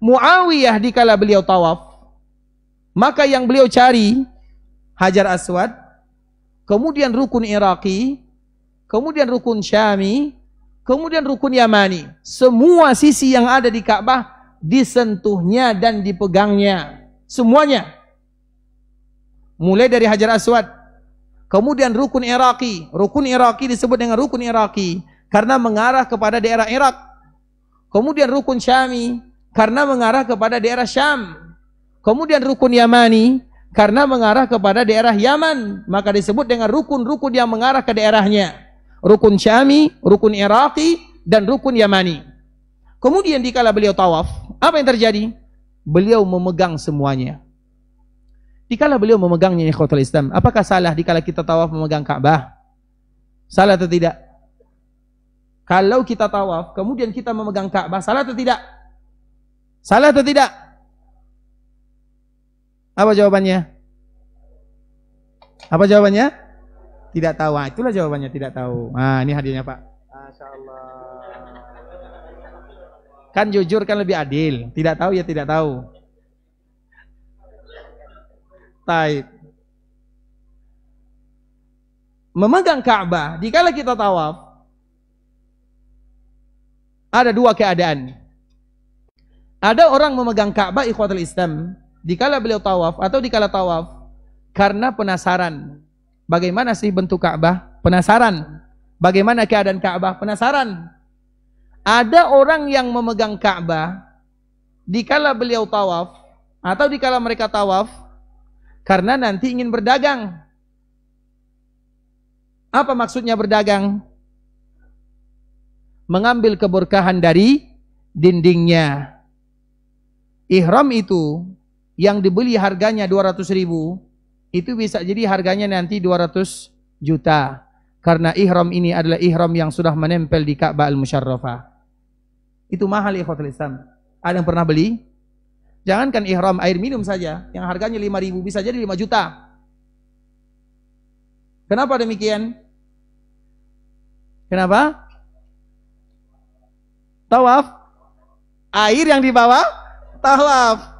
Muawiyah dikala beliau tawaf, maka yang beliau cari Hajar Aswad, kemudian Rukun Iraqi, kemudian Rukun Syami, kemudian Rukun Yamani. Semua sisi yang ada di Ka'bah disentuhnya dan dipegangnya. Semuanya. Mulai dari Hajar Aswad, kemudian Rukun Iraqi. Rukun Iraqi disebut dengan Rukun Iraqi karena mengarah kepada daerah Irak. Kemudian Rukun Syami karena mengarah kepada daerah Syam. Kemudian Rukun Yamani karena mengarah kepada daerah Yaman, maka disebut dengan rukun-rukun yang mengarah ke daerahnya. Rukun Syami, Rukun Iraqi, dan Rukun Yamani. Kemudian dikala beliau tawaf, apa yang terjadi? Beliau memegang semuanya. Dikala beliau memegangnya, ikhwatul Islam, apakah salah dikala kita tawaf memegang Ka'bah? Salah atau tidak? Kalau kita tawaf, kemudian kita memegang Ka'bah, salah atau tidak? Salah atau tidak? Apa jawabannya? Apa jawabannya? Tidak tahu. Nah, itulah jawabannya, tidak tahu. Nah, ini hadiahnya Pak. Masya Allah. Kan jujur kan lebih adil. Tidak tahu ya tidak tahu. Taib. Memegang Ka'bah, dikala kita tawaf, ada dua keadaan. Ada orang memegang Ka'bah, ikhwatul Islam, dikala beliau tawaf atau dikala tawaf karena penasaran. Bagaimana sih bentuk Ka'bah? Penasaran. Bagaimana keadaan Ka'bah? Penasaran. Ada orang yang memegang Ka'bah dikala beliau tawaf atau dikala mereka tawaf karena nanti ingin berdagang. Apa maksudnya berdagang? Mengambil keberkahan dari dindingnya. Ihram itu yang dibeli harganya 200.000, itu bisa jadi harganya nanti 200 juta. Karena ihram ini adalah ihram yang sudah menempel di Ka'bah Al-Musyarrafah. Itu mahal ikhwatul Islam. Ada yang pernah beli? Jangankan ihram air minum saja, yang harganya 5.000 bisa jadi 5 juta. Kenapa demikian? Kenapa? Tawaf. Air yang dibawa tawaf.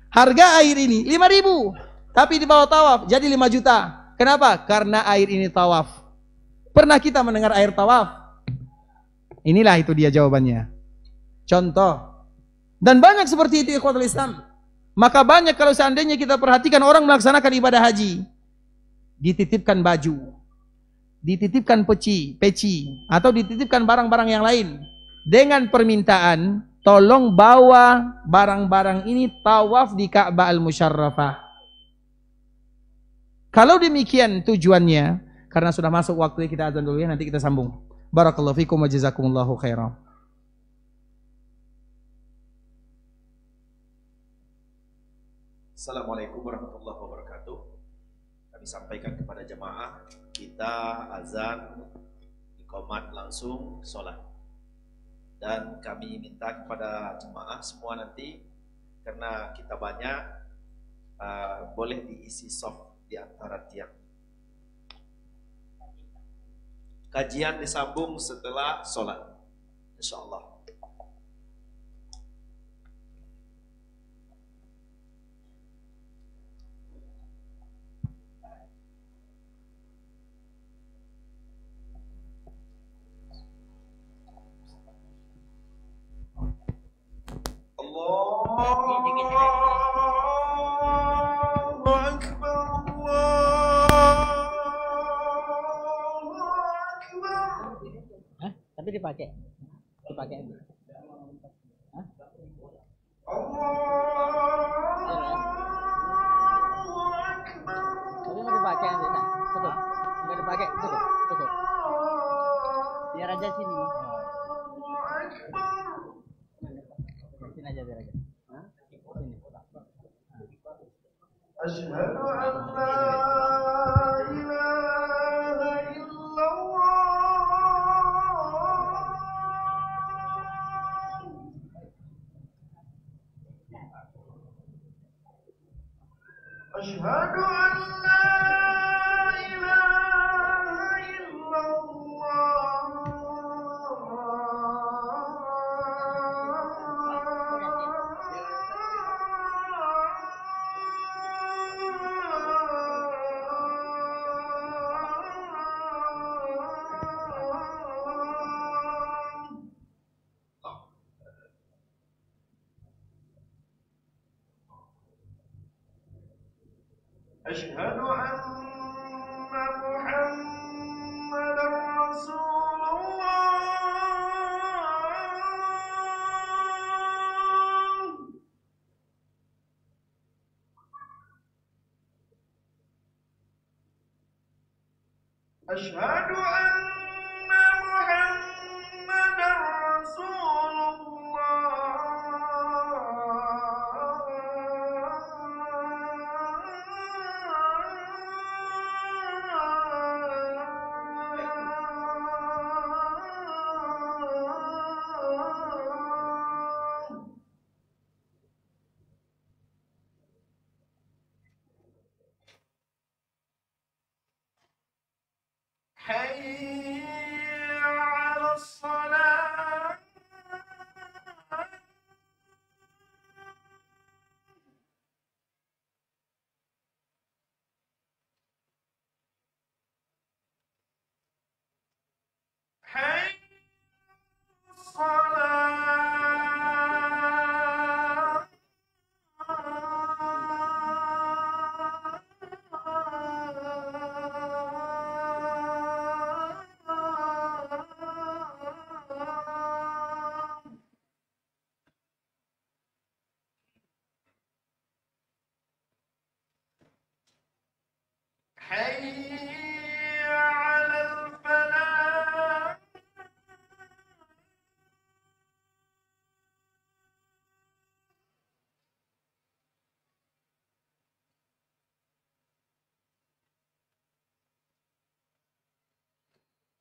Harga air ini 5.000, tapi dibawa tawaf jadi 5 juta. Kenapa? Karena air ini tawaf. Pernah kita mendengar air tawaf? Inilah itu dia jawabannya. Contoh. Dan banyak seperti itu ikhwatul Islam. Maka banyak kalau seandainya kita perhatikan orang melaksanakan ibadah haji, dititipkan baju, dititipkan peci, atau dititipkan barang-barang yang lain dengan permintaan, tolong bawa barang-barang ini tawaf di Ka'bah Al-Musyarrafah. Kalau demikian tujuannya, karena sudah masuk waktu, kita azan dulu ya, nanti kita sambung. Barakallahu fikum wa jazakumullahu khairan. Assalamualaikum warahmatullahi wabarakatuh. Kami sampaikan kepada jemaah, kita azan, iqamat langsung sholat. Dan kami minta kepada jemaah semua nanti, karena kita banyak, boleh diisi soft di antara tiang. Kajian disambung setelah sholat, insyaallah. Hah? Tapi dipakai. Hah? Allahu Akbar. dipakai. Cukup, cukup. Biar aja sini. Sini aja biar aja. Sini. Asyhadu an la ilaha illallah. Asyhadu an la ilaha أشهد أن محمدا رسول الله. أشهد أن محمدا رسول الله. حي على الصلاة. حي الصلاة. حي على الفلاح.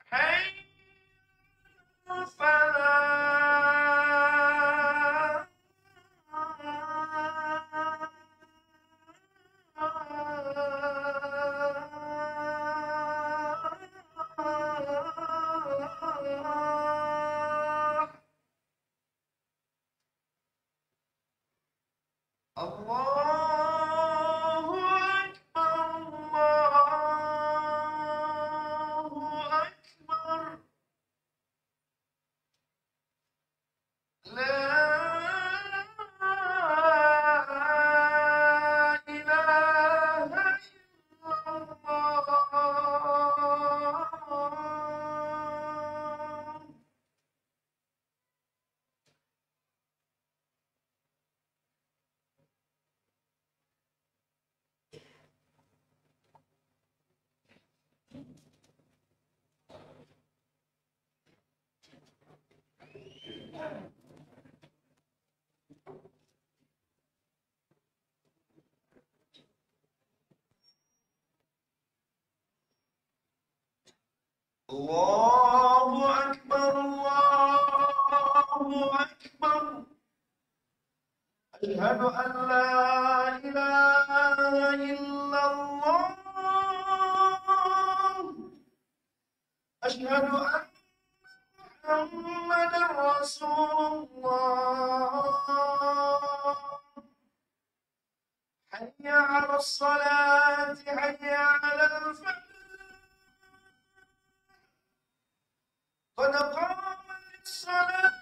حي الفلاح. الله أكبر، الله أكبر. لا إله إلا الله. الله أكبر، الله أكبر. أشهد أن لا إله إلا الله. أشهد أن محمدا رسول الله. حي على الصلاة، حي على الفلاح. قد قامت الصلاة،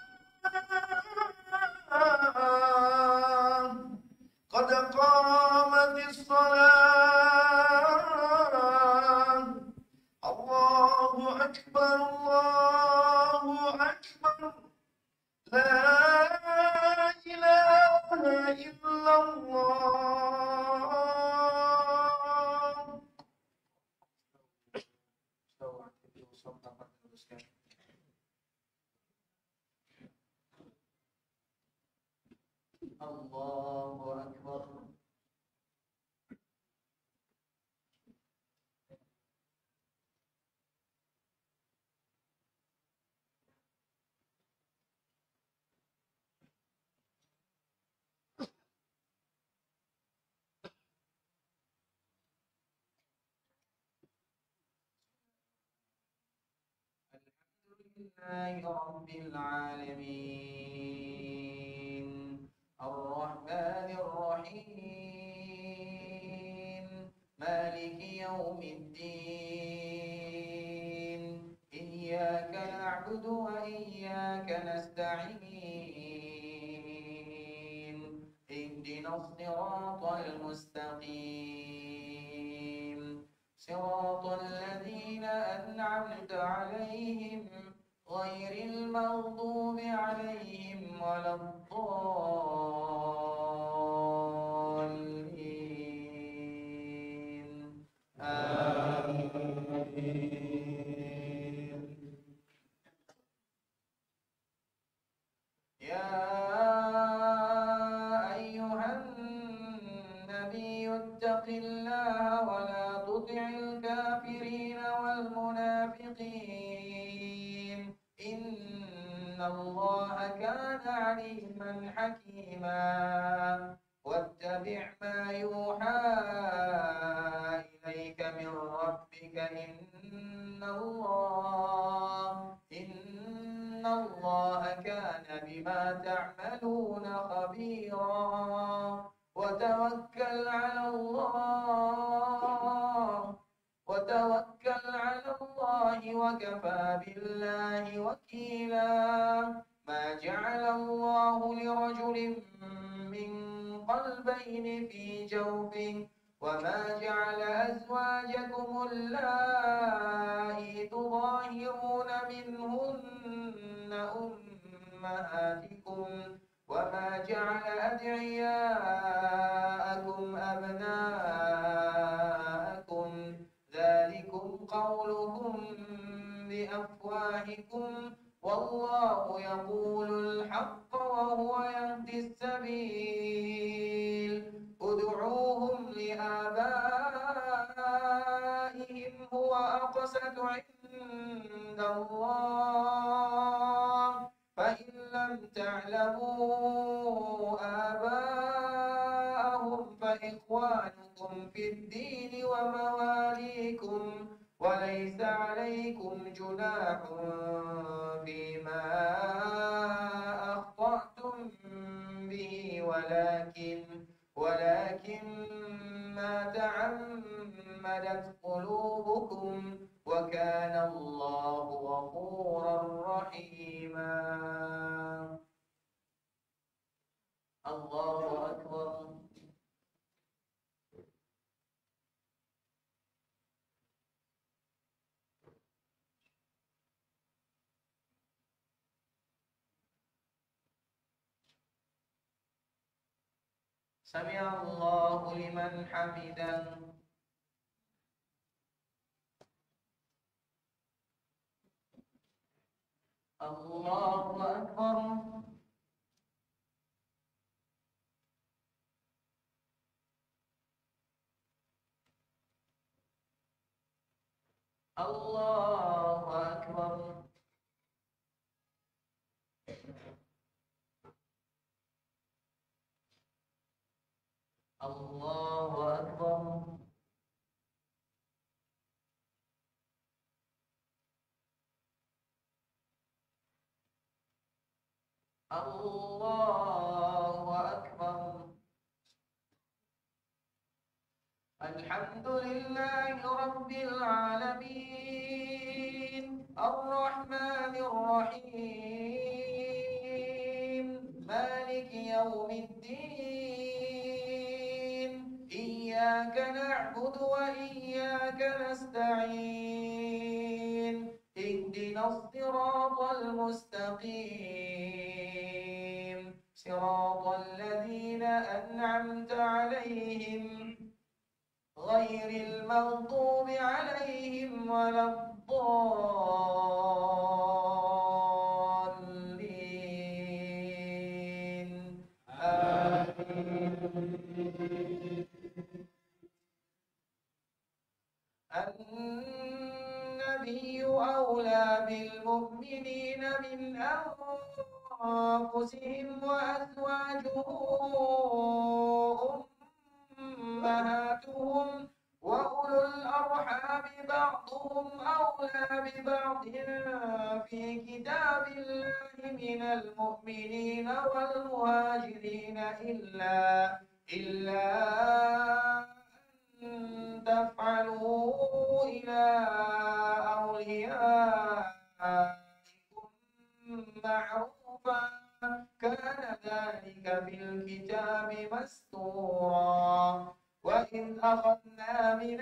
قد قامت الصلاة. الله أكبر، الله أكبر. لا إله إلا الله. teruskan. Allahu Akbar. Alhamdulillahi Rabbil Alamin, Ar-Rahmanir Rahim, Maliki Yawmiddin, Iyyaka na'budu wa iyyaka nasta'in, Ihdinas siratal mustaqim, Siratal ladzina an'amta 'alaihim ghairil maghdubi 'alaihim waladdallin. Amin. Ya ayyuhan nabiyyu ittaqillaha wa la tuti'il kafirina wal munafiqin. Innallaha kana 'aliman hakima. Wattabi' ma yuha ilayka min rabbika. Innallaha kana bima ta'maluna khabira. وتوكل على الله وكفى بالله وكيلا. ما جعل الله لرجل من قلبين في جوفه وما جعل أزواجكم اللائي تظاهرون منهن أمهاتكم وما جعل أدعياءكم أبناءكم ذلكم قولكم بأفواهكم والله يقول الحق وهو يهدي السبيل. ادعوهم لآبائهم هو أقسط عند الله فإن لم تعلموا آباءهم فإخوانكم في الدين ومواليكم وليس عليكم جناح فيما أخطأتم به ولكن ما تعمدت قلوبكم وكان الله غفورا رحيما. الله أكبر. سمع الله لمن حمده. الله أكبر. الله أكبر. الله أكبر. الله أكبر. الحمد لله رب العالمين الرحمن الرحيم مالك يوم الدين إياك نعبد وإياك نستعين اهدنا الصراط المستقيم صراط الذين أنعمت عليهم غير المغضوب عليهم ولا الضالين. النبي أولى بالمؤمنين من أنفسهم وأزواجه أمهاتهم وأولو الأرحام بعضهم أولى ببعض في كتاب الله من المؤمنين والمهاجرين إلا أن تفعلوا إلى أوليائكم معروفا كان ذلك في الكتاب مسطورا وإذ أخذنا من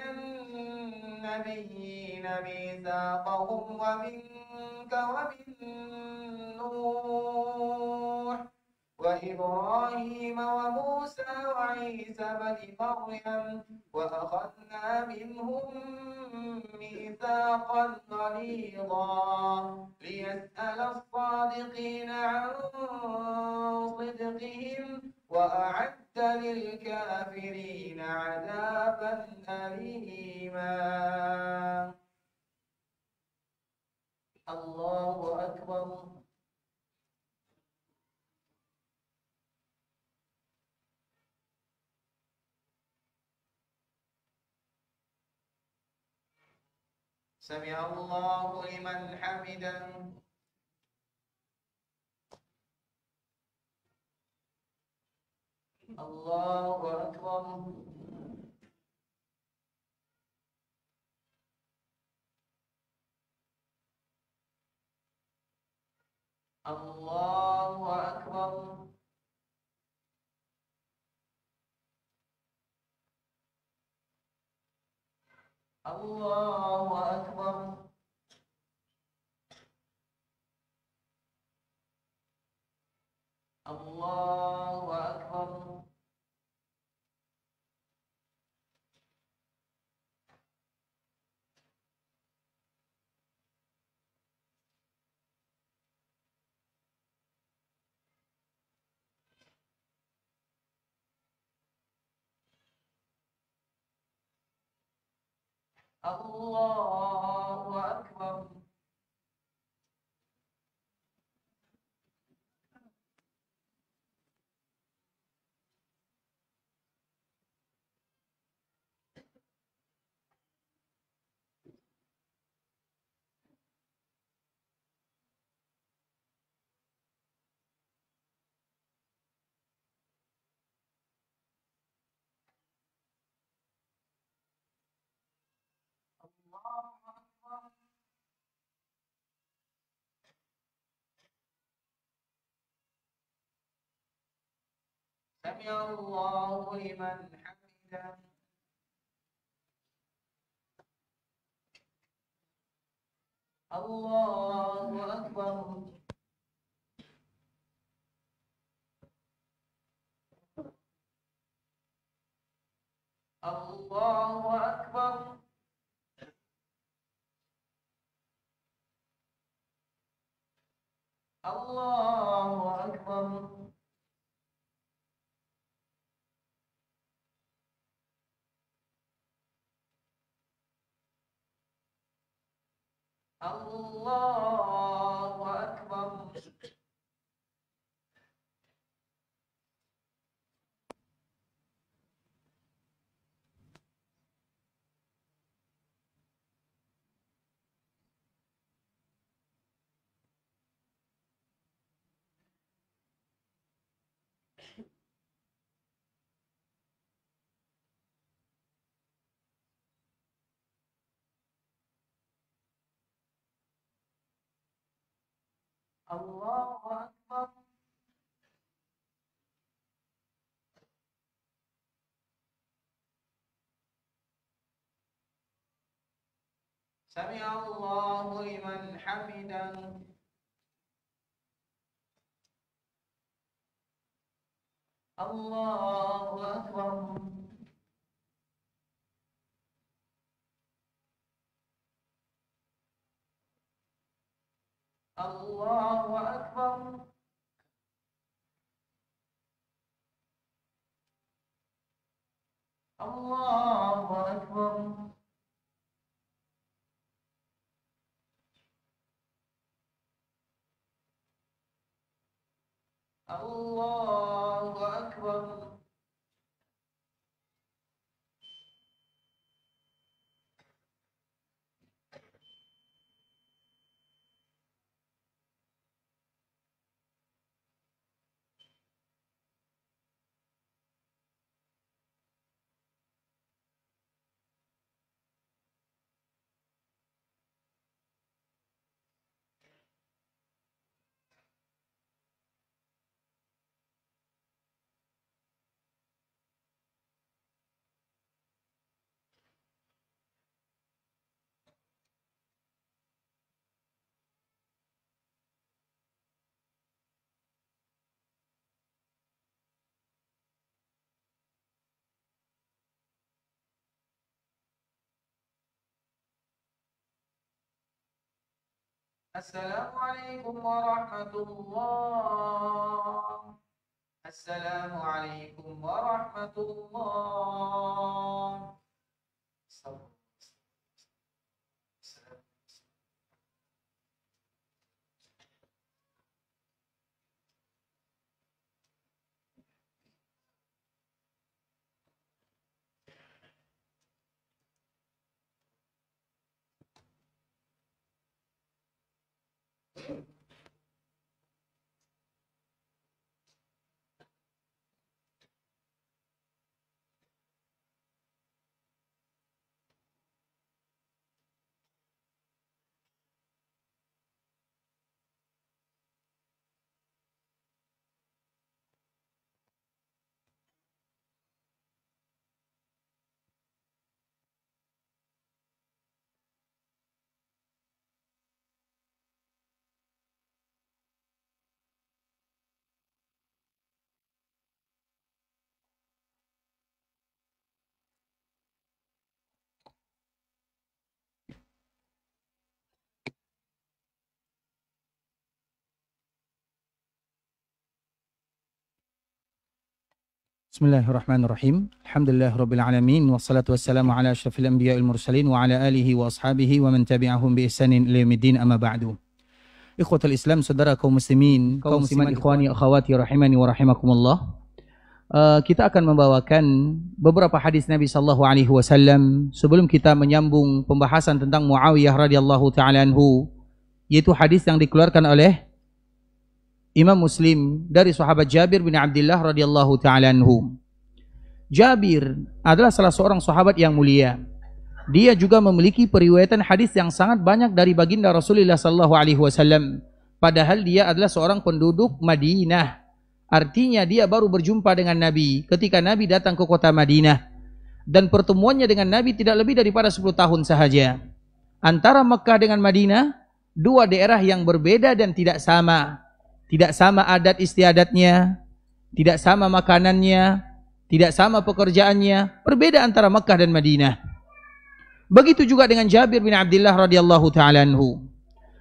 النبيين ميثاقهم ومنك ومن نوح وإبراهيم وموسى وعيسى بن مريم وأخذنا منهم ميثاقا غليظا ليسأل الصادقين عن صدقهم وأعد للكافرين عذابا أليما. الله أكبر. سمع الله لمن حمده. الله أكبر. الله أكبر. الله أكبر. الله أكبر. الله أكبر. سمع الله لمن حمده. الله أكبر. الله أكبر. الله أكبر. الله أكبر. الله أكبر. سمع الله لمن حمده. الله أكبر. الله أكبر. الله أكبر. Allahu Akbar. Assalamualaikum warahmatullah. Assalamualaikum warahmatullah. Bismillahirrahmanirrahim. Alhamdulillahirabbil alamin wassalatu wassalamu ala asyrafil anbiya'il mursalin wa ala alihi wa ashabihi wa man tabi'ahum bi ihsanin ila yaumiddin amma ba'du. Ikhwatul Islam, saudara kaum muslimin, kaum muslimat, ikhwani akhwati rahimani wa rahimakumullah. Kita akan membawakan beberapa hadis Nabi sallallahu alaihi wasallam sebelum kita menyambung pembahasan tentang Muawiyah radhiyallahu taala anhu, yaitu hadis yang dikeluarkan oleh Imam Muslim dari sahabat Jabir bin Abdullah radhiyallahu taala anhu. Jabir adalah salah seorang sahabat yang mulia. Dia juga memiliki periwayatan hadis yang sangat banyak dari baginda Rasulullah sallallahu alaihi wasallam. Padahal dia adalah seorang penduduk Madinah. Artinya dia baru berjumpa dengan Nabi ketika Nabi datang ke kota Madinah. Dan pertemuannya dengan Nabi tidak lebih daripada 10 tahun sahaja. Antara Mekah dengan Madinah, dua daerah yang berbeda dan tidak sama. Tidak sama adat istiadatnya, tidak sama makanannya, tidak sama pekerjaannya, berbeda antara Makkah dan Madinah. Begitu juga dengan Jabir bin Abdullah radhiyallahu taala anhu.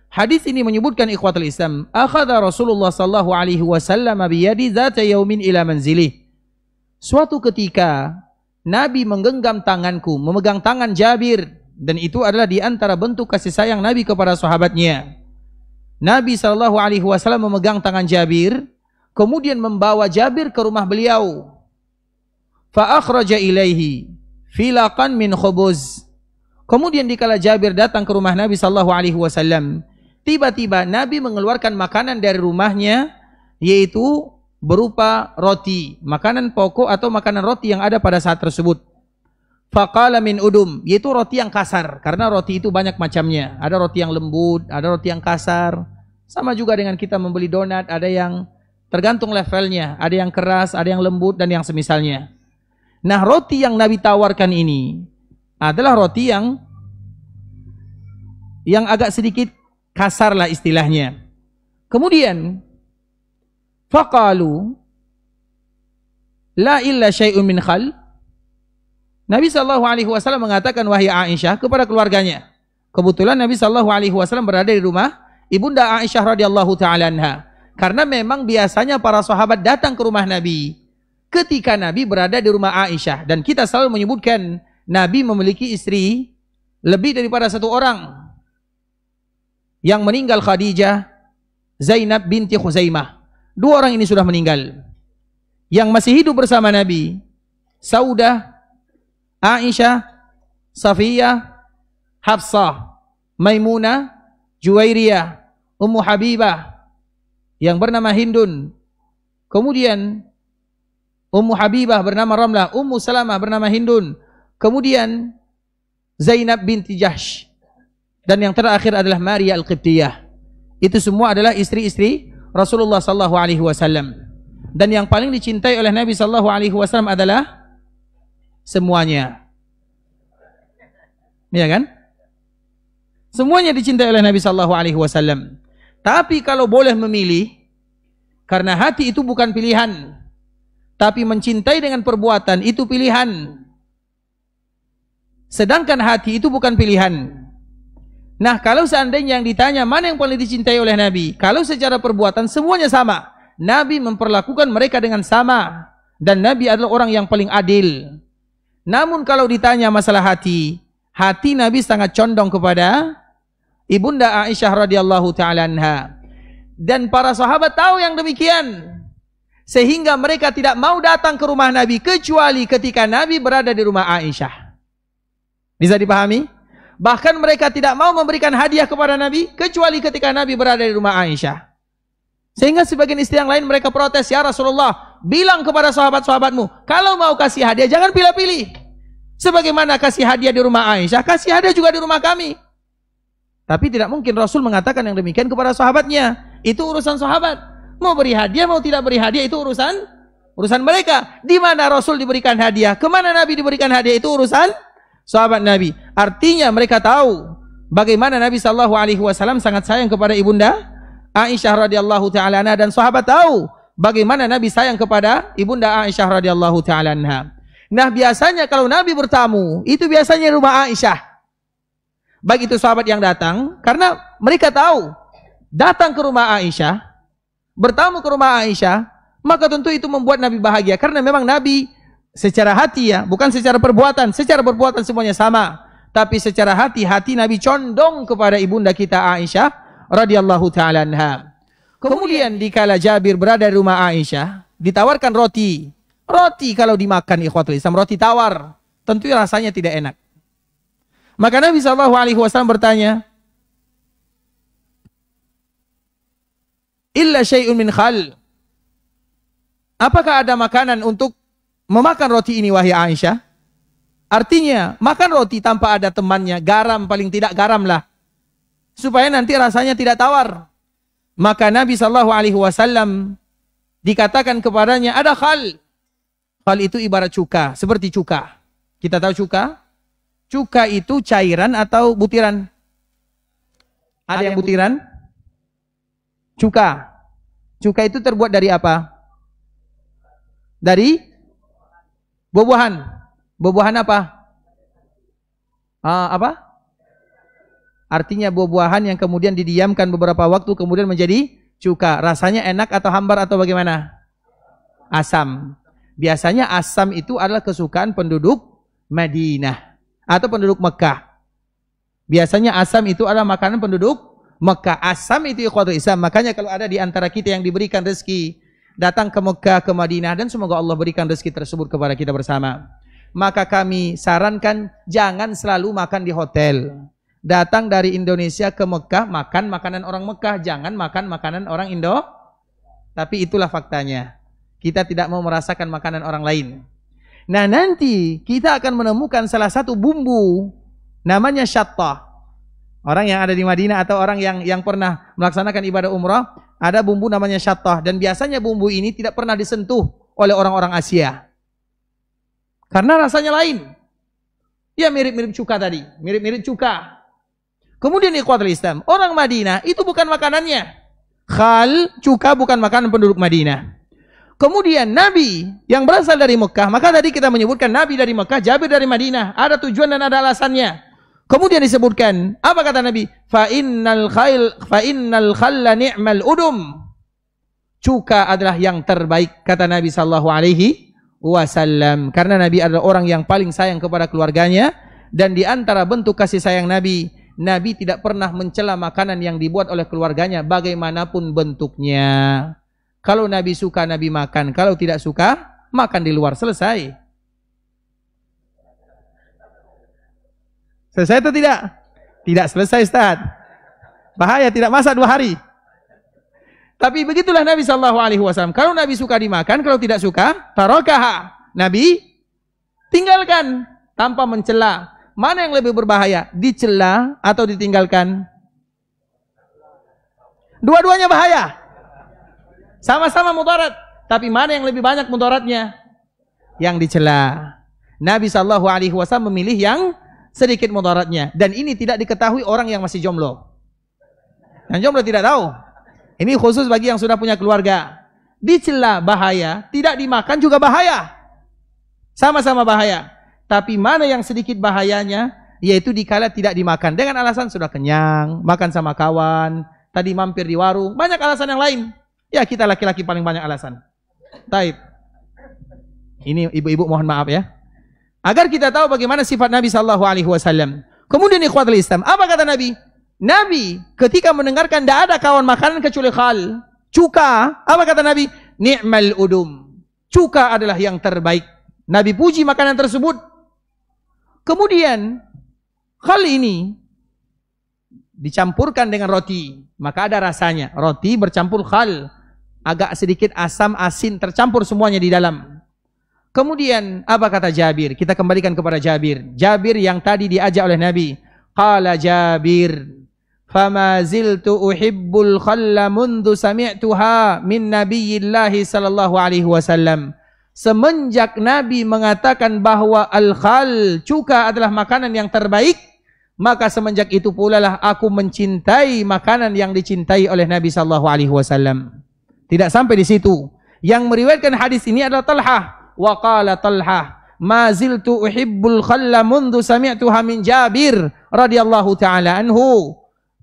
Hadis ini menyebutkan ikhwatul Islam, akhadha Rasulullah sallallahu alaihi wasallam bi yadi zata yaumin ila manzilih. Suatu ketika Nabi menggenggam tanganku, memegang tangan Jabir, dan itu adalah di antara bentuk kasih sayang Nabi kepada sahabatnya. Nabi SAW memegang tangan Jabir, kemudian membawa Jabir ke rumah beliau. Fa akhraja ilaihi filaqan min khubuz. Kemudian dikala Jabir datang ke rumah Nabi SAW, tiba-tiba Nabi mengeluarkan makanan dari rumahnya, yaitu berupa roti, makanan pokok atau makanan roti yang ada pada saat tersebut. Faqala min udum, yaitu roti yang kasar, karena roti itu banyak macamnya. Ada roti yang lembut, ada roti yang kasar. Sama juga dengan kita membeli donat, ada yang tergantung levelnya, ada yang keras, ada yang lembut dan yang semisalnya. Nah, roti yang Nabi tawarkan ini adalah roti yang agak sedikit kasar lah istilahnya. Kemudian faqalu la illa syai'un min khal. Nabi SAW mengatakan, wahai Aisyah, kepada keluarganya. Kebetulan Nabi SAW berada di rumah Ibunda Aisyah radhiyallahu taala anha. Karena memang biasanya para sahabat datang ke rumah Nabi ketika Nabi berada di rumah Aisyah. Dan kita selalu menyebutkan Nabi memiliki istri lebih daripada satu orang. Yang meninggal Khadijah, Zainab binti Khuzaimah. Dua orang ini sudah meninggal. Yang masih hidup bersama Nabi, Saudah, Aisyah, Safiyah, Hafsah, Maimunah, Juwairiyah, Ummu Habibah yang bernama Hindun. Kemudian Ummu Habibah bernama Ramlah, Ummu Salamah bernama Hindun. Kemudian Zainab binti Jahsh. Dan yang terakhir adalah Maria Al-Qibtiyah. Itu semua adalah istri-istri Rasulullah sallallahu alaihi wasallam. Dan yang paling dicintai oleh Nabi sallallahu alaihi wasallam adalah semuanya. Ya kan? Semuanya dicintai oleh Nabi sallallahu alaihi wasallam. Tapi kalau boleh memilih, karena hati itu bukan pilihan, tapi mencintai dengan perbuatan itu pilihan. Sedangkan hati itu bukan pilihan. Nah, kalau seandainya yang ditanya mana yang paling dicintai oleh Nabi, kalau secara perbuatan semuanya sama. Nabi memperlakukan mereka dengan sama. Dan Nabi adalah orang yang paling adil. Namun kalau ditanya masalah hati, hati Nabi sangat condong kepada Ibunda Aisyah radhiyallahu ta'ala anha. Dan para sahabat tahu yang demikian. Sehingga mereka tidak mau datang ke rumah Nabi kecuali ketika Nabi berada di rumah Aisyah. Bisa dipahami? Bahkan mereka tidak mau memberikan hadiah kepada Nabi kecuali ketika Nabi berada di rumah Aisyah. Sehingga sebagian istri yang lain mereka protes, ya Rasulullah, bilang kepada sahabat-sahabatmu, kalau mau kasih hadiah jangan pilih-pilih. Sebagaimana kasih hadiah di rumah Aisyah, kasih hadiah juga di rumah kami. Tapi tidak mungkin Rasul mengatakan yang demikian kepada sahabatnya. Itu urusan sahabat. Mau beri hadiah, mau tidak beri hadiah, itu urusan mereka. Di mana Rasul diberikan hadiah, kemana Nabi diberikan hadiah, itu urusan sahabat Nabi. Artinya mereka tahu bagaimana Nabi SAW sangat sayang kepada Ibunda Aisyah radhiyallahu ta'ala anha, dan sahabat tahu bagaimana Nabi sayang kepada Ibunda Aisyah radhiyallahu ta'ala anha. Nah, biasanya kalau Nabi bertamu, itu biasanya rumah Aisyah. Baik itu sahabat yang datang, karena mereka tahu datang ke rumah Aisyah, bertamu ke rumah Aisyah, maka tentu itu membuat Nabi bahagia. Karena memang Nabi secara hati ya, bukan secara perbuatan. Secara perbuatan semuanya sama. Tapi secara hati Nabi condong kepada ibunda kita Aisyah radhiyallahu ta'ala anha. Kemudian dikala Jabir berada di rumah Aisyah, ditawarkan roti. Roti kalau dimakan ikhwatul Islam, roti tawar, tentu rasanya tidak enak. Maka Nabi SAW bertanya, illa syai'un min khal. Apakah ada makanan untuk memakan roti ini wahai Aisyah? Artinya, makan roti tanpa ada temannya, garam, paling tidak garam lah. Supaya nanti rasanya tidak tawar. Maka Nabi SAW dikatakan kepadanya, ada khal. Khal itu ibarat cuka, seperti cuka. Kita tahu cuka? Cuka itu cairan atau butiran? Ada yang butiran? Cuka. Cuka itu terbuat dari apa? Dari buah-buahan. Buah-buahan apa? Apa? Artinya buah-buahan yang kemudian didiamkan beberapa waktu kemudian menjadi cuka. Rasanya enak atau hambar atau bagaimana? Asam. Biasanya asam itu adalah kesukaan penduduk Madinah atau penduduk Mekah. Biasanya asam itu adalah makanan penduduk Mekah. Asam itu ikhwatul Islam. Makanya kalau ada di antara kita yang diberikan rezeki datang ke Mekah, ke Madinah, dan semoga Allah berikan rezeki tersebut kepada kita bersama, maka kami sarankan jangan selalu makan di hotel. Datang dari Indonesia ke Mekah, makan makanan orang Mekah, jangan makan makanan orang Indo. Tapi itulah faktanya. Kita tidak mau merasakan makanan orang lain. Nah, nanti kita akan menemukan salah satu bumbu namanya syattah. Orang yang ada di Madinah atau orang yang pernah melaksanakan ibadah umrah, ada bumbu namanya syattah, dan biasanya bumbu ini tidak pernah disentuh oleh orang-orang Asia. Karena rasanya lain. Ya mirip-mirip cuka tadi, mirip-mirip cuka. Kemudian ikhwatul Islam, orang Madinah itu bukan makanannya. Khal, cuka bukan makanan penduduk Madinah. Kemudian Nabi yang berasal dari Mekah, maka tadi kita menyebutkan Nabi dari Mekah, Jabir dari Madinah, ada tujuan dan ada alasannya. Kemudian disebutkan, apa kata Nabi? Fa innal khalla ni'mal udum. Cuka adalah yang terbaik, kata Nabi sallallahu alaihi wasallam. Karena Nabi adalah orang yang paling sayang kepada keluarganya, dan di antara bentuk kasih sayang Nabi, Nabi tidak pernah mencela makanan yang dibuat oleh keluarganya bagaimanapun bentuknya. Kalau Nabi suka, Nabi makan. Kalau tidak suka, makan di luar. Selesai. Selesai atau tidak? Tidak selesai, Ustaz. Bahaya, tidak masak 2 hari. Tapi begitulah Nabi SAW. Kalau Nabi suka dimakan, kalau tidak suka, tarakaha. Nabi tinggalkan tanpa mencela. Mana yang lebih berbahaya? Dicela atau ditinggalkan? Dua-duanya bahaya. Sama-sama mudarat. Tapi mana yang lebih banyak mudaratnya? Yang dicela. Nabi SAW memilih yang sedikit mudaratnya. Dan ini tidak diketahui orang yang masih jomblo. Yang jomblo tidak tahu. Ini khusus bagi yang sudah punya keluarga. Dicela bahaya, tidak dimakan juga bahaya. Sama-sama bahaya. Tapi mana yang sedikit bahayanya? Yaitu dikala tidak dimakan. Dengan alasan sudah kenyang, makan sama kawan, tadi mampir di warung, banyak alasan yang lain. Ya, kita laki-laki paling banyak alasan. Taib. Ini ibu-ibu mohon maaf ya. Agar kita tahu bagaimana sifat Nabi SAW. Kemudian ikhwatul Islam, apa kata Nabi? Nabi ketika mendengarkan tidak ada kawan makanan kecuali khal, cuka, apa kata Nabi? Ni'mal udum. Cuka adalah yang terbaik. Nabi puji makanan tersebut. Kemudian khal ini dicampurkan dengan roti, maka ada rasanya. Roti bercampur khal, agak sedikit asam asin tercampur semuanya di dalam. Kemudian apa kata Jabir? Kita kembalikan kepada Jabir. Jabir yang tadi diajak oleh Nabi. Qala Jabir, fama ziltu uhibbul khalla mundu sami'tuha min nabiyillahi sallallahu alaihi wasallam. Semenjak Nabi mengatakan bahwa al-khal, cuka adalah makanan yang terbaik, maka semenjak itu pula lah aku mencintai makanan yang dicintai oleh Nabi sallallahu alaihi wasallam. Tidak sampai di situ. Yang meriwayatkan hadis ini adalah Talhah. Wa qala Talhah, ma ziltu uhibbul khalla mundu sami'tuha min Jabir radhiyallahu taala anhu.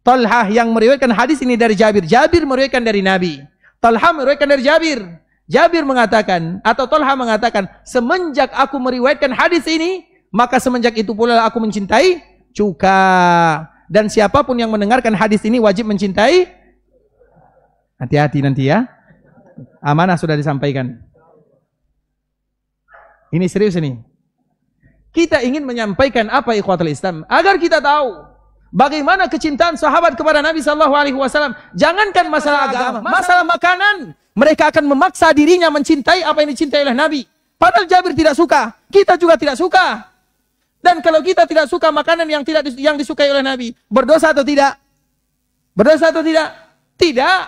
Talhah yang meriwayatkan hadis ini dari Jabir. Jabir meriwayatkan dari Nabi. Talhah meriwayatkan dari Jabir. Jabir mengatakan, atau Talhah mengatakan, semenjak aku meriwayatkan hadis ini, maka semenjak itu pula aku mencintai cuka. Dan siapapun yang mendengarkan hadis ini wajib mencintai. Hati-hati nanti ya. Amanah sudah disampaikan. Ini serius ini. Kita ingin menyampaikan apa ikhwatul Islam agar kita tahu bagaimana kecintaan sahabat kepada Nabi sallallahu alaihi wasallam. Jangankan masalah agama, masalah makanan, mereka akan memaksa dirinya mencintai apa yang dicintai oleh Nabi. Padahal Jabir tidak suka, kita juga tidak suka. Dan kalau kita tidak suka makanan yang disukai oleh Nabi, berdosa atau tidak? Berdosa atau tidak? Tidak.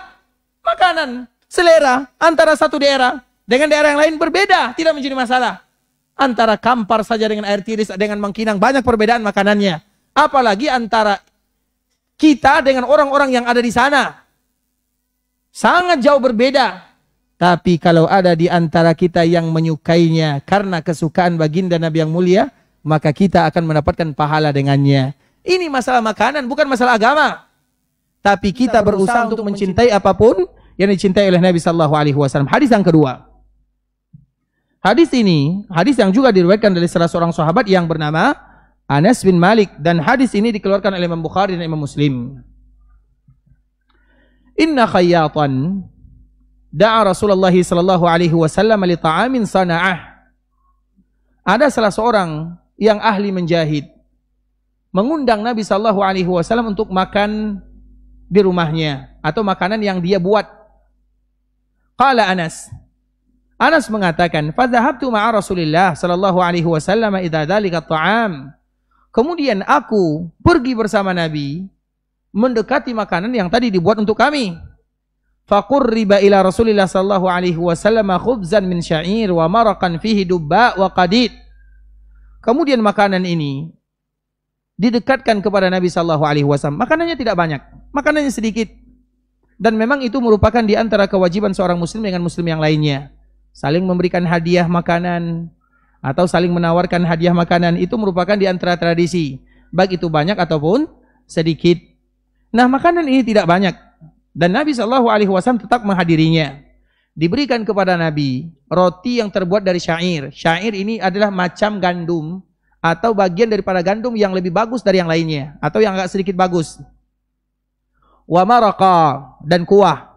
Makanan selera antara satu daerah dengan daerah yang lain berbeda, tidak menjadi masalah. Antara Kampar saja dengan air tiris, dengan Mangkinang banyak perbedaan makanannya. Apalagi antara kita dengan orang-orang yang ada di sana. Sangat jauh berbeda. Tapi kalau ada di antara kita yang menyukainya karena kesukaan baginda Nabi yang mulia, maka kita akan mendapatkan pahala dengannya. Ini masalah makanan, bukan masalah agama. Tapi kita berusaha untuk mencintai apapun yang dicintai oleh Nabi sallallahu alaihi wasallam. Hadis yang kedua. Hadis ini, hadis yang juga diriwayatkan dari salah seorang sahabat yang bernama Anas bin Malik, dan hadis ini dikeluarkan oleh Imam Bukhari dan Imam Muslim. Inna khayyatan da'a Rasulullah sallallahu alaihi wasallam li ta'amin sana'ah. Ada salah seorang yang ahli menjahit mengundang Nabi sallallahu alaihi wasallam untuk makan di rumahnya atau makanan yang dia buat. Qala Anas mengatakan, "Fadhahabtu ma'a Rasulillah sallallahu alaihi wasallam idza dzalika at'am." Kemudian aku pergi bersama Nabi mendekati makanan yang tadi dibuat untuk kami. Faqurriba ila Rasulillah sallallahu alaihi wasallam khubzan min sya'ir wa maraqan fihi dubba wa qadid. Kemudian makanan ini didekatkan kepada Nabi sallallahu alaihi wasallam. Makanannya tidak banyak, makanannya sedikit. Dan memang itu merupakan di antara kewajiban seorang muslim dengan muslim yang lainnya. Saling memberikan hadiah makanan atau saling menawarkan hadiah makanan itu merupakan di antara tradisi, baik itu banyak ataupun sedikit. Nah, makanan ini tidak banyak dan Nabi SAW tetap menghadirinya. Diberikan kepada Nabi roti yang terbuat dari syair. Syair ini adalah macam gandum atau bagian daripada gandum yang lebih bagus dari yang lainnya atau yang agak sedikit bagus. Wa maraqa, dan kuah.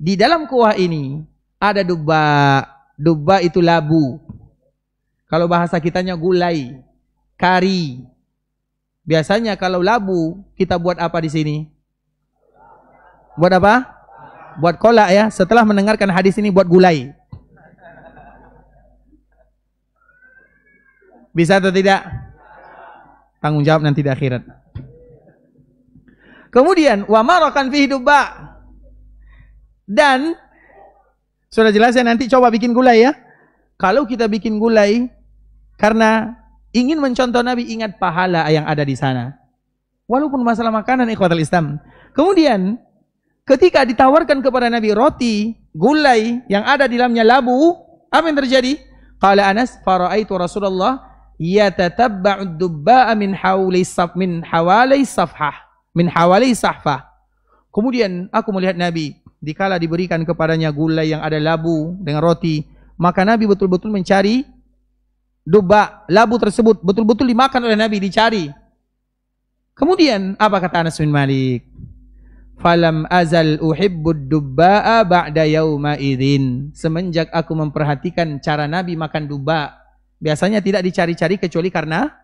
Di dalam kuah ini ada dubba. Dubba itu labu. Kalau bahasa kitanya gulai, kari. Biasanya kalau labu kita buat apa di sini? Buat apa? Buat kolak ya. Setelah mendengarkan hadis ini buat gulai. Bisa atau tidak? Tanggung jawab nanti di akhirat. Kemudian wa marakan fihi dubba. Dan sudah jelas ya, nanti coba bikin gulai ya. Kalau kita bikin gulai karena ingin mencontoh Nabi, ingat pahala yang ada di sana. Walaupun masalah makanan ikhwatul Islam. Kemudian ketika ditawarkan kepada Nabi roti, gulai yang ada di dalamnya labu, apa yang terjadi? Qala Anas, faraitu Rasulullah yatatabba'ud dubba'a min hawali safhah. Kemudian aku melihat Nabi dikala diberikan kepadanya gulai yang ada labu dengan roti, maka Nabi betul-betul mencari dubba, labu tersebut betul-betul dimakan oleh Nabi, dicari. Kemudian apa kata Anas bin Malik? Falam azal uhibbud dubba'a ba'da yauma idzin. Semenjak aku memperhatikan cara Nabi makan dubba, biasanya tidak dicari-cari kecuali karena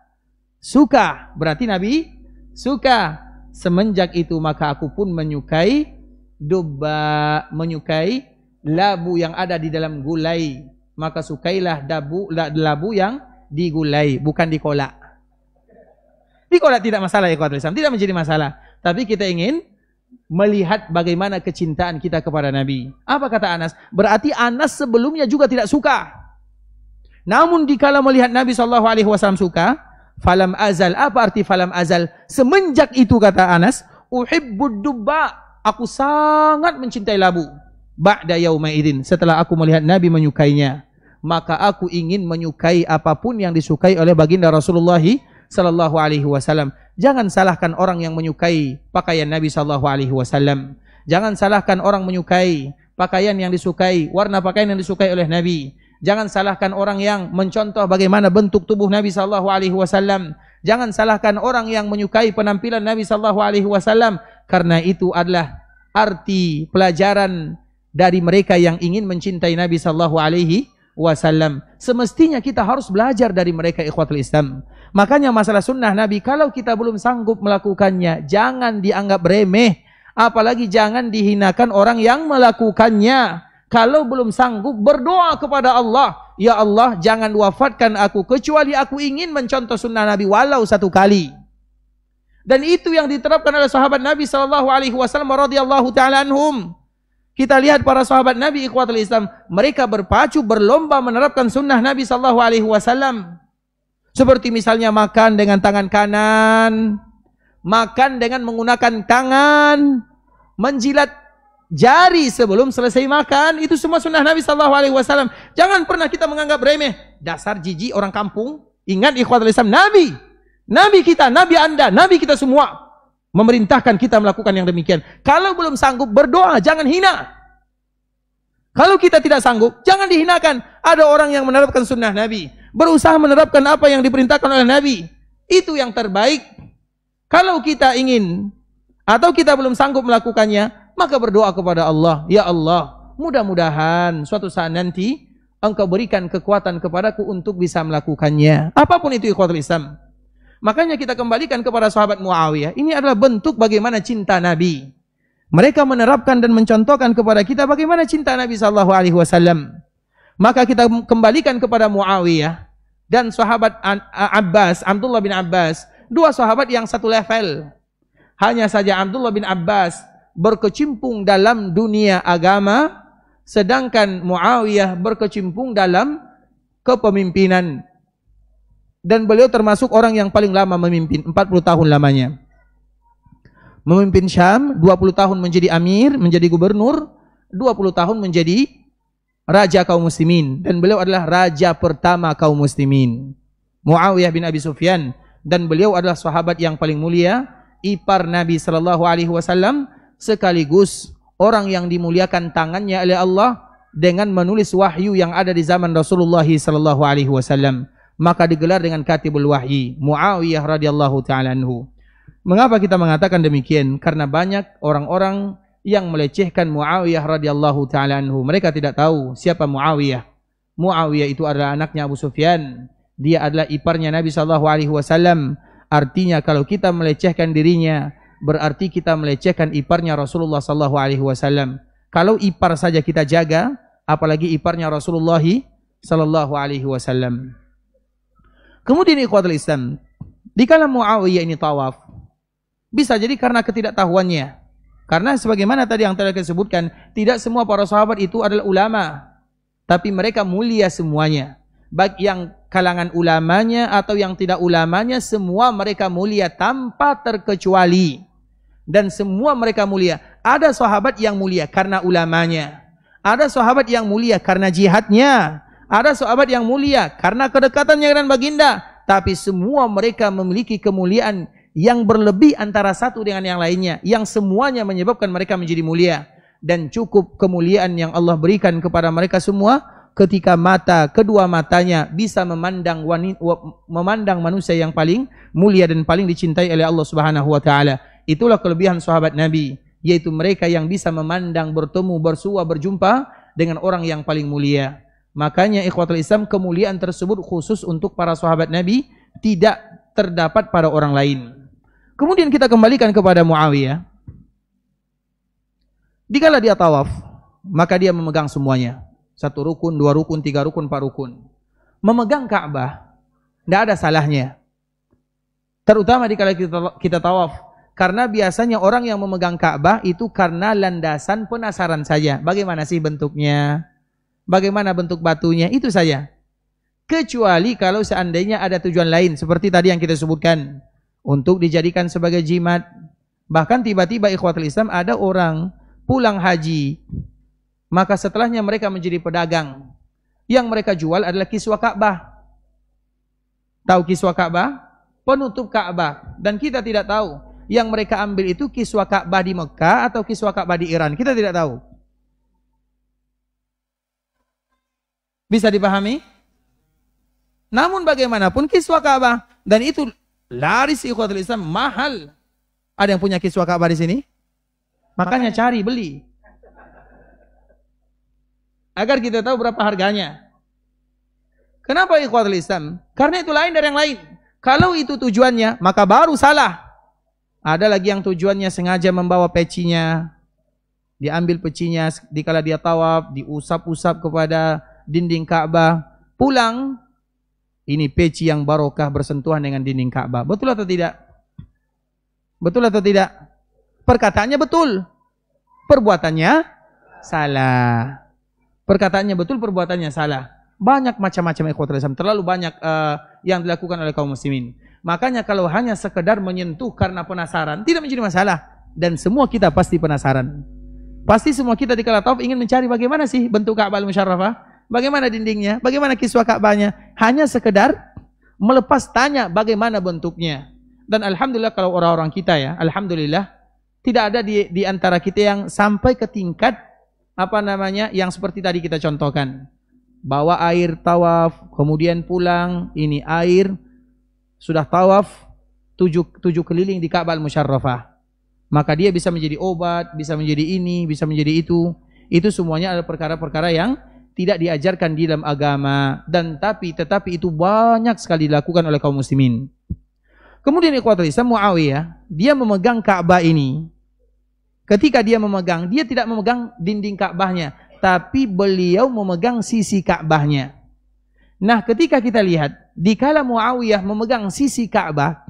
suka. Berarti Nabi suka. Semenjak itu maka aku pun menyukai dubba, menyukai labu yang ada di dalam gulai. Maka sukailah labu yang digulai, bukan dikolak. Dikolak tidak masalah ya ikhwatul Islam, tidak menjadi masalah. Tapi kita ingin melihat bagaimana kecintaan kita kepada Nabi. Apa kata Anas? Berarti Anas sebelumnya juga tidak suka. Namun dikala melihat Nabi SAW suka, falam azal. Apa arti falam azal? Semenjak itu kata Anas, uhibbud dubba, aku sangat mencintai labu. Ba'da yauma idzin, setelah aku melihat Nabi menyukainya, maka aku ingin menyukai apapun yang disukai oleh baginda Rasulullah sallallahu alaihi wasallam. Jangan salahkan orang yang menyukai pakaian Nabi sallallahu alaihi wasallam. Jangan salahkan orang menyukai pakaian yang disukai, warna pakaian yang disukai oleh Nabi. Jangan salahkan orang yang mencontoh bagaimana bentuk tubuh Nabi sallallahu alaihi wasallam. Jangan salahkan orang yang menyukai penampilan Nabi sallallahu alaihi wasallam, karena itu adalah arti pelajaran dari mereka yang ingin mencintai Nabi sallallahu alaihi wasallam. Semestinya kita harus belajar dari mereka ikhwatul Islam. Makanya masalah sunnah Nabi, kalau kita belum sanggup melakukannya, jangan dianggap remeh, apalagi jangan dihinakan orang yang melakukannya. Kalau belum sanggup, berdoa kepada Allah, ya Allah jangan wafatkan aku kecuali aku ingin mencontoh sunnah Nabi walau satu kali. Dan itu yang diterapkan oleh sahabat Nabi SAW radhiyallahu ta'ala anhum. Kita lihat para sahabat Nabi ikhwatul Islam, mereka berpacu berlomba menerapkan sunnah Nabi SAW. Seperti misalnya makan dengan tangan kanan, makan dengan menggunakan tangan, menjilat jari sebelum selesai makan, itu semua sunnah Nabi SAW. Jangan pernah kita menganggap remeh, dasar jijik orang kampung. Ingat ikhwatul Islam, Nabi kita, Nabi Anda, Nabi kita semua memerintahkan kita melakukan yang demikian. Kalau belum sanggup, berdoa, jangan hina. Kalau kita tidak sanggup, jangan dihinakan. Ada orang yang menerapkan sunnah Nabi, berusaha menerapkan apa yang diperintahkan oleh Nabi, itu yang terbaik. Kalau kita ingin atau kita belum sanggup melakukannya, maka berdoa kepada Allah, ya Allah, mudah-mudahan suatu saat nanti Engkau berikan kekuatan kepadaku untuk bisa melakukannya. Apapun itu ikhwatul Islam. Makanya kita kembalikan kepada sahabat Muawiyah. Ini adalah bentuk bagaimana cinta Nabi. Mereka menerapkan dan mencontohkan kepada kita bagaimana cinta Nabi SAW. Maka kita kembalikan kepada Muawiyah dan sahabat Abbas, Abdullah bin Abbas. Dua sahabat yang satu level. Hanya saja Abdullah bin Abbas berkecimpung dalam dunia agama, sedangkan Muawiyah berkecimpung dalam kepemimpinan. Dan beliau termasuk orang yang paling lama memimpin, 40 tahun lamanya. Memimpin Syam, 20 tahun menjadi amir, menjadi gubernur, 20 tahun menjadi raja kaum muslimin. Dan beliau adalah raja pertama kaum muslimin, Muawiyah bin Abi Sufyan. Dan beliau adalah sahabat yang paling mulia, ipar Nabi SAW, sekaligus orang yang dimuliakan tangannya oleh Allah dengan menulis wahyu yang ada di zaman Rasulullah SAW. Maka digelar dengan Katibul Wahyi, Muawiyah radhiyallahu ta'ala anhu. Mengapa kita mengatakan demikian? Karena banyak orang-orang yang melecehkan Muawiyah radhiyallahu taala anhu. Mereka tidak tahu siapa Muawiyah. Muawiyah itu adalah anaknya Abu Sufyan. Dia adalah iparnya Nabi SAW. Artinya kalau kita melecehkan dirinya, berarti kita melecehkan iparnya Rasulullah SAW. Kalau ipar saja kita jaga, apalagi iparnya Rasulullah SAW. Kemudian ikhwatul Islam, dikala Muawiyah ini tawaf, bisa jadi karena ketidaktahuannya. Karena sebagaimana tadi yang telah kita sebutkan, tidak semua para sahabat itu adalah ulama, tapi mereka mulia semuanya. Baik yang kalangan ulamanya atau yang tidak ulamanya, semua mereka mulia tanpa terkecuali. Dan semua mereka mulia. Ada sahabat yang mulia karena ulamanya. Ada sahabat yang mulia karena jihadnya. Ada sahabat yang mulia karena kedekatannya dengan baginda. Tapi semua mereka memiliki kemuliaan yang berlebih antara satu dengan yang lainnya. Yang semuanya menyebabkan mereka menjadi mulia. Dan cukup kemuliaan yang Allah berikan kepada mereka semua ketika kedua matanya bisa memandang manusia yang paling mulia dan paling dicintai oleh Allah Subhanahu wa taala. Itulah kelebihan sahabat Nabi, yaitu mereka yang bisa memandang, bertemu, bersua, berjumpa dengan orang yang paling mulia. Makanya ikhwatul Islam, kemuliaan tersebut khusus untuk para sahabat Nabi, tidak terdapat pada orang lain. Kemudian kita kembalikan kepada Muawiyah. Dikala dia tawaf, maka dia memegang semuanya. 1 rukun, 2 rukun, 3 rukun, 4 rukun. Memegang Ka'bah, tidak ada salahnya. Terutama dikala kita tawaf. Karena biasanya orang yang memegang Ka'bah itu karena landasan penasaran saja. Bagaimana sih bentuknya? Bagaimana bentuk batunya? Itu saja. Kecuali kalau seandainya ada tujuan lain. Seperti tadi yang kita sebutkan. Untuk dijadikan sebagai jimat. Bahkan tiba-tiba ikhwatul Islam ada orang pulang haji. Maka setelahnya mereka menjadi pedagang. Yang mereka jual adalah kiswah Ka'bah. Tahu kiswah Ka'bah? Penutup Ka'bah. Dan kita tidak tahu. Yang mereka ambil itu kiswah Ka'bah di Mekah atau kiswah Ka'bah di Iran. Kita tidak tahu. Bisa dipahami? Namun bagaimanapun kiswah Ka'bah. Dan itu laris ikhwatul Islam, mahal. Ada yang punya kiswah Ka'bah di sini? Makanya cari, beli. Agar kita tahu berapa harganya. Kenapa ikhwatul Islam? Karena itu lain dari yang lain. Kalau itu tujuannya, maka baru salah. Ada lagi yang tujuannya sengaja membawa pecinya. Diambil pecinya dikala dia tawaf, diusap-usap kepada dinding Ka'bah. Pulang, ini peci yang barokah bersentuhan dengan dinding Ka'bah. Betul atau tidak? Betul atau tidak? Perkataannya betul. Perbuatannya salah. Perkataannya betul, perbuatannya salah. Banyak macam-macam ikhwatul Islam. Terlalu banyak yang dilakukan oleh kaum muslimin. Makanya kalau hanya sekedar menyentuh karena penasaran, tidak menjadi masalah. Dan semua kita pasti penasaran. Pasti semua kita di kala tawaf ingin mencari bagaimana sih bentuk Ka'bah al-Musyarrafah, bagaimana dindingnya, bagaimana kiswah Ka'bahnya. Hanya sekedar melepas tanya bagaimana bentuknya. Dan alhamdulillah kalau orang-orang kita ya, alhamdulillah tidak ada di antara kita yang sampai ke tingkat yang seperti tadi kita contohkan. Bawa air tawaf, kemudian pulang, ini air sudah tawaf 7 keliling di Ka'bah al-Musyarrafah. Maka dia bisa menjadi obat, bisa menjadi ini, bisa menjadi itu. Itu semuanya adalah perkara-perkara yang tidak diajarkan di dalam agama, dan tetapi itu banyak sekali dilakukan oleh kaum muslimin. Kemudian ikhwatul Islam, Muawiyah, dia memegang Ka'bah ini. Ketika dia memegang, dia tidak memegang dinding Ka'bahnya, tapi beliau memegang sisi Ka'bahnya. Nah, ketika kita lihat, dikala Muawiyah memegang sisi Ka'bah,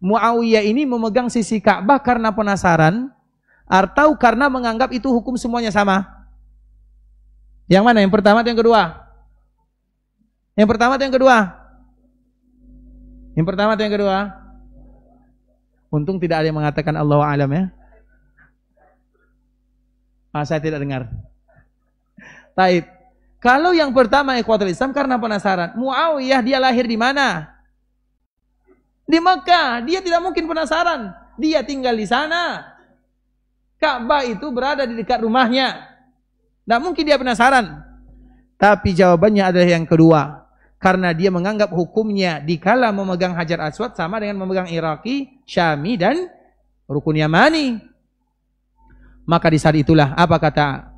Muawiyah ini memegang sisi Ka'bah karena penasaran atau karena menganggap itu hukum semuanya sama? Yang mana? Yang pertama atau yang kedua? Yang pertama atau yang kedua? Yang pertama atau yang kedua? Untung tidak ada yang mengatakan Allahu a'lam ya. Saya tidak dengar. Taib. Kalau yang pertama ikhwatul Islam karena penasaran, Muawiyah dia lahir di mana? Di Mekah. Dia tidak mungkin penasaran. Dia tinggal di sana. Ka'bah itu berada di dekat rumahnya. Tidak mungkin dia penasaran. Tapi jawabannya adalah yang kedua. Karena dia menganggap hukumnya dikala memegang Hajar Aswad sama dengan memegang Iraqi, Syami dan Rukun Yamani. Maka di saat itulah apa kata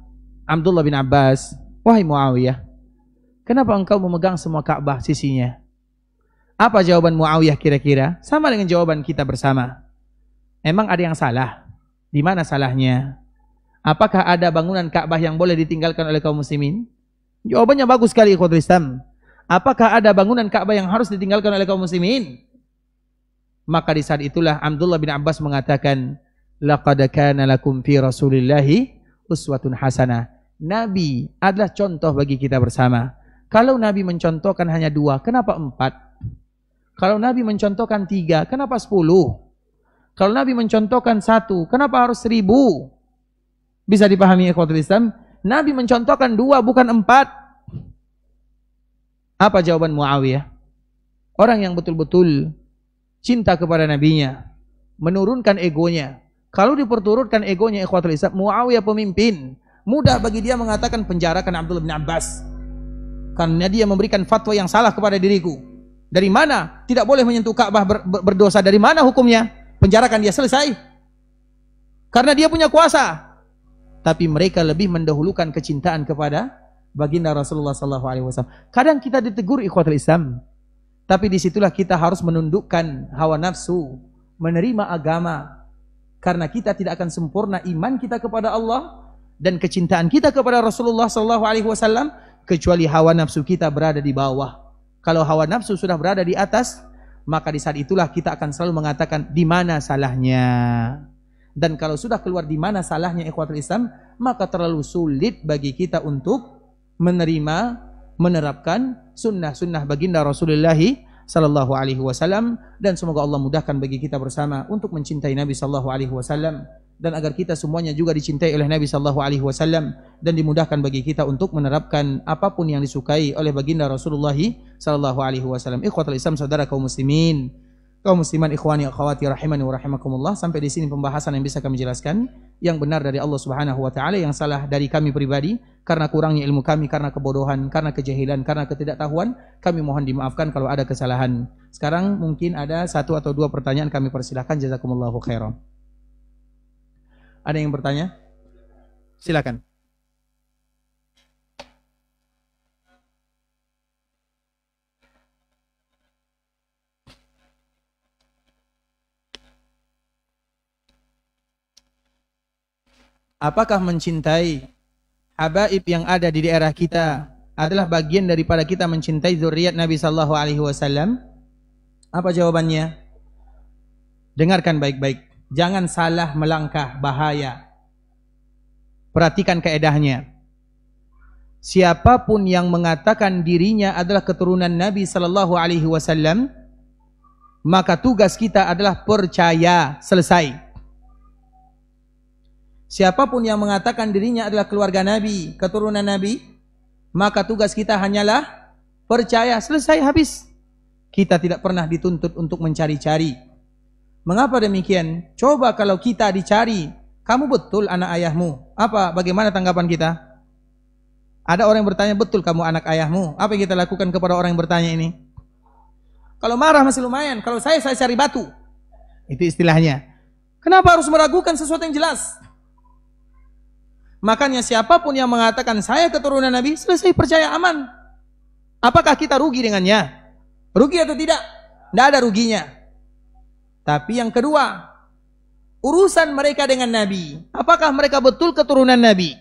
Abdullah bin Abbas? Wahai Muawiyah, kenapa engkau memegang semua Ka'bah sisinya? Apa jawaban Muawiyah kira-kira? Sama dengan jawaban kita bersama. Emang ada yang salah? Di mana salahnya? Apakah ada bangunan Ka'bah yang boleh ditinggalkan oleh kaum muslimin? Jawabannya bagus sekali, ikhwatul Islam. Apakah ada bangunan Ka'bah yang harus ditinggalkan oleh kaum muslimin? Maka di saat itulah Abdullah bin Abbas mengatakan, laqad kana lakum fi Rasulillahi uswatun hasanah. Nabi adalah contoh bagi kita bersama. Kalau Nabi mencontohkan hanya 2, kenapa 4? Kalau Nabi mencontohkan 3, kenapa 10? Kalau Nabi mencontohkan 1, kenapa harus 1000? Bisa dipahami ikhwatul Islam? Nabi mencontohkan 2, bukan 4. Apa jawaban Muawiyah? Orang yang betul-betul cinta kepada nabinya, menurunkan egonya. Kalau diperturutkan egonya ikhwatul Islam, Muawiyah pemimpin, mudah bagi dia mengatakan penjarakan Abdullah bin Abbas. Karena dia memberikan fatwa yang salah kepada diriku. Dari mana? Tidak boleh menyentuh Ka'bah berdosa. Dari mana hukumnya? Penjarakan dia, selesai. Karena dia punya kuasa. Tapi mereka lebih mendahulukan kecintaan kepada baginda Rasulullah SAW. Kadang kita ditegur ikhwatul Islam. Tapi disitulah kita harus menundukkan hawa nafsu, menerima agama. Karena kita tidak akan sempurna iman kita kepada Allah dan kecintaan kita kepada Rasulullah SAW kecuali hawa nafsu kita berada di bawah. Kalau hawa nafsu sudah berada di atas, maka di saat itulah kita akan selalu mengatakan di mana salahnya. Dan kalau sudah keluar di mana salahnya ikhwatul Islam, maka terlalu sulit bagi kita untuk menerima, menerapkan sunnah-sunnah baginda Rasulullah sallallahu alaihi wasallam. Dan semoga Allah mudahkan bagi kita bersama untuk mencintai Nabi sallallahu alaihi wasallam, dan agar kita semuanya juga dicintai oleh Nabi sallallahu alaihi wasallam, dan dimudahkan bagi kita untuk menerapkan apapun yang disukai oleh baginda Rasulullah sallallahu alaihi wasallam. Ikhwatul Islam, saudara kaum muslimin, kaum musliman, ikhwani akhwati rahimani wa rahimakumullah. Sampai di sini pembahasan yang bisa kami jelaskan. Yang benar dari Allah Subhanahu wa taala, yang salah dari kami pribadi karena kurangnya ilmu kami, karena kebodohan, karena kejahilan, karena ketidaktahuan. Kami mohon dimaafkan kalau ada kesalahan. Sekarang mungkin ada 1 atau 2 pertanyaan, kami persilahkan. Jazakumullahu khairan. Ada yang bertanya? Silakan. Apakah mencintai habaib yang ada di daerah kita adalah bagian daripada kita mencintai zuriat Nabi sallallahu alaihi wasallam? Apa jawabannya? Dengarkan baik-baik. Jangan salah melangkah, bahaya. Perhatikan kaedahnya. Siapapun yang mengatakan dirinya adalah keturunan Nabi sallallahu alaihi wasallam, maka tugas kita adalah percaya, selesai. Siapapun yang mengatakan dirinya adalah keluarga Nabi, keturunan Nabi, maka tugas kita hanyalah percaya, selesai, habis. Kita tidak pernah dituntut untuk mencari-cari. Mengapa demikian? Coba kalau kita dicari, kamu betul anak ayahmu, bagaimana tanggapan kita? Ada orang yang bertanya, betul kamu anak ayahmu? Apa yang kita lakukan kepada orang yang bertanya ini? Kalau marah masih lumayan, kalau saya cari batu. Itu istilahnya. Kenapa harus meragukan sesuatu yang jelas? Makanya siapapun yang mengatakan saya keturunan Nabi, selesai, percaya, aman. Apakah kita rugi dengannya? Rugi atau tidak? Tidak ada ruginya. Tapi yang kedua, urusan mereka dengan Nabi. Apakah mereka betul keturunan Nabi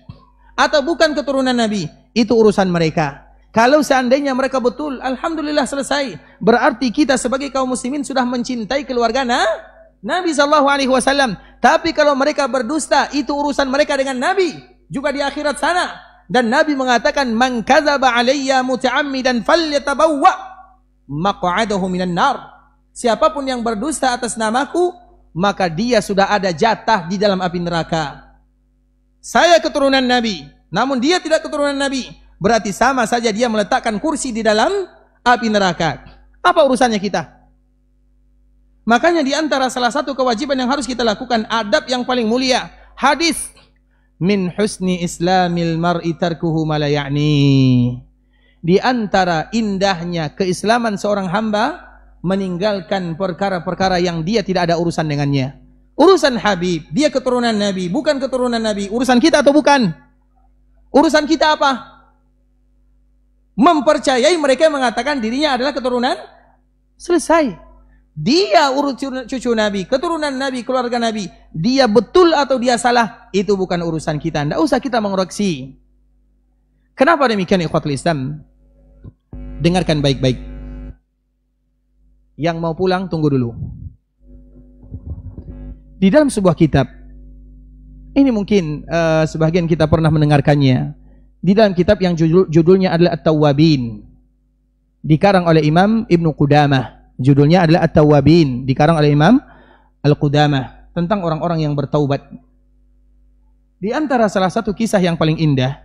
atau bukan keturunan Nabi? Itu urusan mereka. Kalau seandainya mereka betul, alhamdulillah, selesai. Berarti kita sebagai kaum muslimin sudah mencintai keluarga Nabi sallallahu alaihi wasallam. Tapi kalau mereka berdusta, itu urusan mereka dengan Nabi juga di akhirat sana. Dan Nabi mengatakan, man kadzaba alayya muta'ammidan falyatabawwa maq'adahu minan nar. Siapapun yang berdusta atas namaku, maka dia sudah ada jatah di dalam api neraka. Saya keturunan Nabi, namun dia tidak keturunan Nabi, berarti sama saja dia meletakkan kursi di dalam api neraka. Apa urusannya kita? Makanya di antara salah satu kewajiban yang harus kita lakukan, adab yang paling mulia, hadis min husni islamil mar'i tarkuhu ma la ya'ni. Di antara indahnya keislaman seorang hamba, meninggalkan perkara-perkara yang dia tidak ada urusan dengannya. Urusan Habib, dia keturunan Nabi, bukan keturunan Nabi. Urusan kita atau bukan? Urusan kita apa? Mempercayai mereka yang mengatakan dirinya adalah keturunan. Selesai. Dia urut cucu Nabi, keturunan Nabi, keluarga Nabi. Dia betul atau dia salah, itu bukan urusan kita. Tidak usah kita mengoreksi. Kenapa demikian ikhwatul Islam? Dengarkan baik-baik. Yang mau pulang tunggu dulu. Di dalam sebuah kitab, ini mungkin sebagian kita pernah mendengarkannya. Di dalam kitab yang judulnya adalah At-Tawwabin, dikarang oleh Imam Ibnu Qudamah. Judulnya adalah At-Tawwabin, dikarang oleh Imam Al-Qudamah, tentang orang-orang yang bertaubat. Di antara salah satu kisah yang paling indah,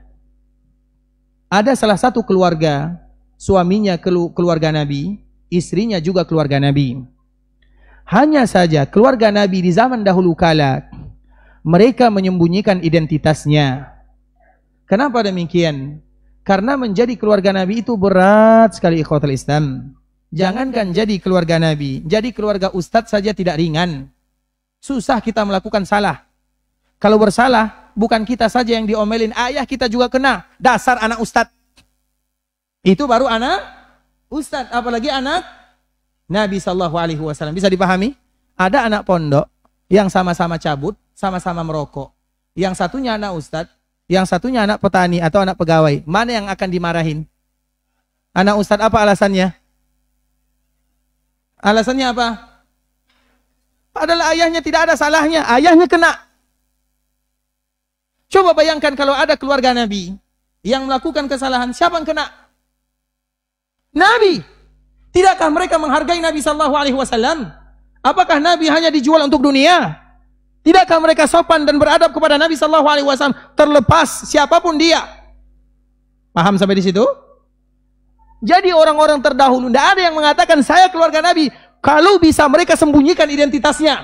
ada salah satu keluarga, suaminya keluarga Nabi, istrinya juga keluarga Nabi. Hanya saja keluarga Nabi di zaman dahulu kala, mereka menyembunyikan identitasnya. Kenapa demikian? Karena menjadi keluarga Nabi itu berat sekali ikhwatul Islam. Jangankan jadi keluarga Nabi, jadi keluarga ustadz saja tidak ringan. Susah kita melakukan salah. Kalau bersalah, bukan kita saja yang diomelin, ayah kita juga kena. Dasar anak ustadz. Itu baru anak ustadz, apalagi anak Nabi SAW. Bisa dipahami? Ada anak pondok yang sama-sama cabut, sama-sama merokok. Yang satunya anak ustadz, yang satunya anak petani atau anak pegawai. Mana yang akan dimarahin? Anak ustadz, apa alasannya? Alasannya apa? Adalah ayahnya tidak ada salahnya, ayahnya kena. Coba bayangkan kalau ada keluarga Nabi yang melakukan kesalahan, siapa yang kena? Nabi. Tidakkah mereka menghargai Nabi SAW? Apakah Nabi hanya dijual untuk dunia? Tidakkah mereka sopan dan beradab kepada Nabi SAW terlepas siapapun dia? Paham sampai di situ? Jadi orang-orang terdahulu, tidak ada yang mengatakan saya keluarga Nabi. Kalau bisa mereka sembunyikan identitasnya.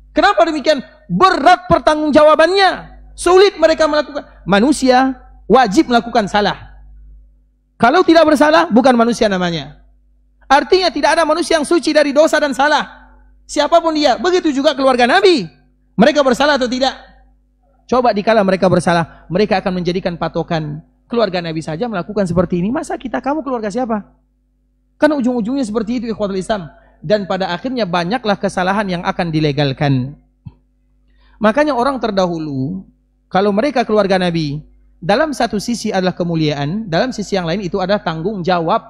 Kenapa demikian? Berat pertanggungjawabannya. Sulit mereka melakukan. Manusia wajib melakukan salah. Kalau tidak bersalah, bukan manusia namanya. Artinya tidak ada manusia yang suci dari dosa dan salah. Siapapun dia. Begitu juga keluarga Nabi. Mereka bersalah atau tidak? Coba dikala mereka bersalah, mereka akan menjadikan patokan. Keluarga Nabi saja melakukan seperti ini, masa kamu keluarga siapa? Karena ujung-ujungnya seperti itu ikhwatul Islam. Dan pada akhirnya banyaklah kesalahan yang akan dilegalkan. Makanya orang terdahulu, kalau mereka keluarga Nabi, dalam satu sisi adalah kemuliaan, dalam sisi yang lain itu adalah tanggung jawab.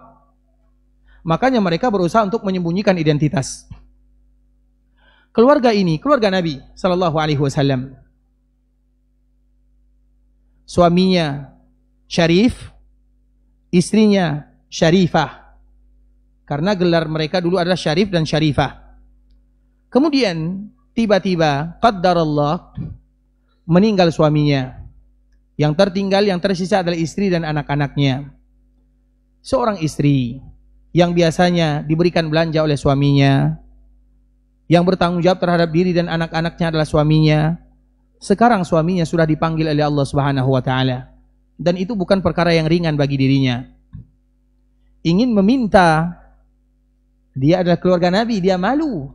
Makanya mereka berusaha untuk menyembunyikan identitas. Keluarga ini, keluarga Nabi SAW. Suaminya Syarif, istrinya Syarifah. Karena gelar mereka dulu adalah Syarif dan Syarifah. Kemudian tiba-tiba qaddarallah meninggal suaminya. Yang tertinggal, yang tersisa adalah istri dan anak-anaknya. Seorang istri yang biasanya diberikan belanja oleh suaminya, yang bertanggung jawab terhadap diri dan anak-anaknya adalah suaminya. Sekarang suaminya sudah dipanggil oleh Allah Subhanahu wa taala. Dan itu bukan perkara yang ringan bagi dirinya. Ingin meminta, dia adalah keluarga Nabi, dia malu.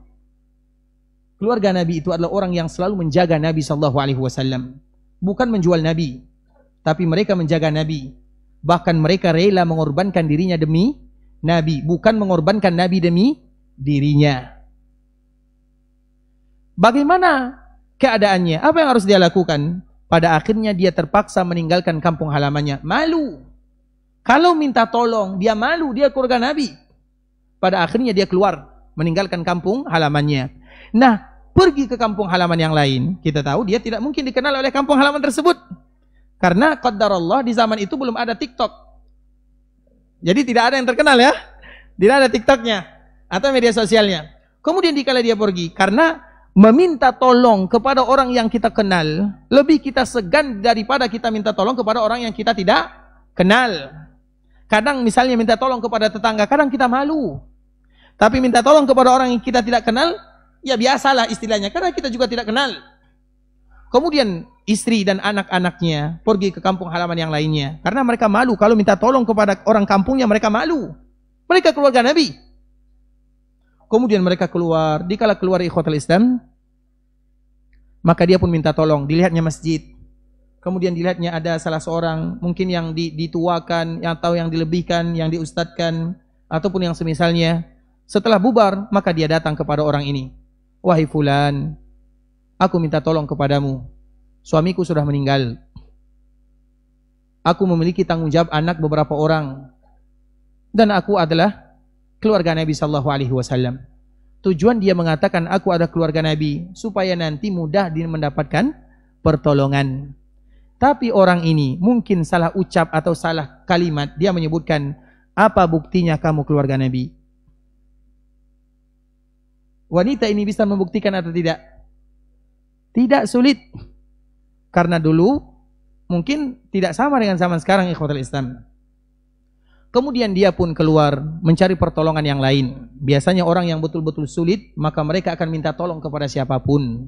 Keluarga Nabi itu adalah orang yang selalu menjaga Nabi SAW. Bukan menjual Nabi, tapi mereka menjaga Nabi. Bahkan mereka rela mengorbankan dirinya demi Nabi, bukan mengorbankan Nabi demi dirinya. Bagaimana keadaannya? Apa yang harus dia lakukan? Pada akhirnya dia terpaksa meninggalkan kampung halamannya. Malu. Kalau minta tolong, dia malu, dia keluarga Nabi. Pada akhirnya dia keluar, meninggalkan kampung halamannya. Nah, pergi ke kampung halaman yang lain, kita tahu dia tidak mungkin dikenal oleh kampung halaman tersebut. Karena qaddarallah di zaman itu belum ada TikTok. Jadi tidak ada yang terkenal ya. Tidak ada TikToknya atau media sosialnya. Kemudian dikala dia pergi, karena meminta tolong kepada orang yang kita kenal, lebih kita segan daripada kita minta tolong kepada orang yang kita tidak kenal. Kadang misalnya minta tolong kepada tetangga, kadang kita malu. Tapi minta tolong kepada orang yang kita tidak kenal, ya biasalah istilahnya, karena kita juga tidak kenal. Kemudian istri dan anak-anaknya pergi ke kampung halaman yang lainnya, karena mereka malu. Kalau minta tolong kepada orang kampungnya, mereka malu. Mereka keluarga Nabi. Kemudian mereka keluar, dikala keluar ikhwatul Islam, Maka dia pun minta tolong, dilihatnya masjid. Kemudian dilihatnya ada salah seorang, mungkin yang dituakan, atau yang dilebihkan, yang diustadkan, ataupun yang semisalnya. Setelah bubar, maka dia datang kepada orang ini. Wahai fulan, aku minta tolong kepadamu. Suamiku sudah meninggal. Aku memiliki tanggung jawab anak beberapa orang. Dan aku adalah keluarga Nabi SAW. Tujuan dia mengatakan aku ada keluarga Nabi supaya nanti mudah dia mendapatkan pertolongan. Tapi orang ini mungkin salah ucap atau salah kalimat. Dia menyebutkan, apa buktinya kamu keluarga Nabi? Wanita ini bisa membuktikan atau tidak? Tidak sulit. Karena dulu mungkin tidak sama dengan zaman sekarang, ikhwatul Islam. Kemudian dia pun keluar mencari pertolongan yang lain. Biasanya orang yang betul-betul sulit, maka mereka akan minta tolong kepada siapapun.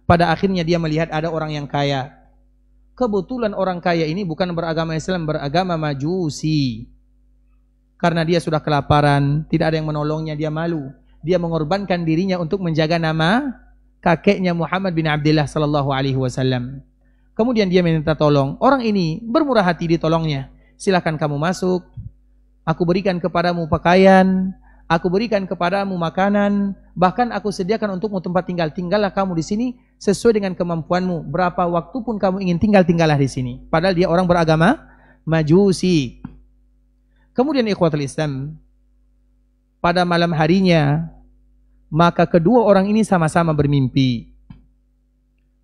Pada akhirnya dia melihat ada orang yang kaya. Kebetulan orang kaya ini bukan beragama Islam, beragama Majusi. Karena dia sudah kelaparan, tidak ada yang menolongnya, dia malu. Dia mengorbankan dirinya untuk menjaga nama kakeknya Muhammad bin Abdullah sallallahu alaihi wasallam. Kemudian dia minta tolong. Orang ini bermurah hati ditolongnya. Silakan kamu masuk, aku berikan kepadamu pakaian, aku berikan kepadamu makanan, bahkan aku sediakan untukmu tempat tinggal. Tinggallah kamu di sini sesuai dengan kemampuanmu. Berapa waktu pun kamu ingin tinggal, tinggallah di sini. Padahal dia orang beragama Majusi. Kemudian ikhwatul Islam, pada malam harinya, maka kedua orang ini sama-sama bermimpi.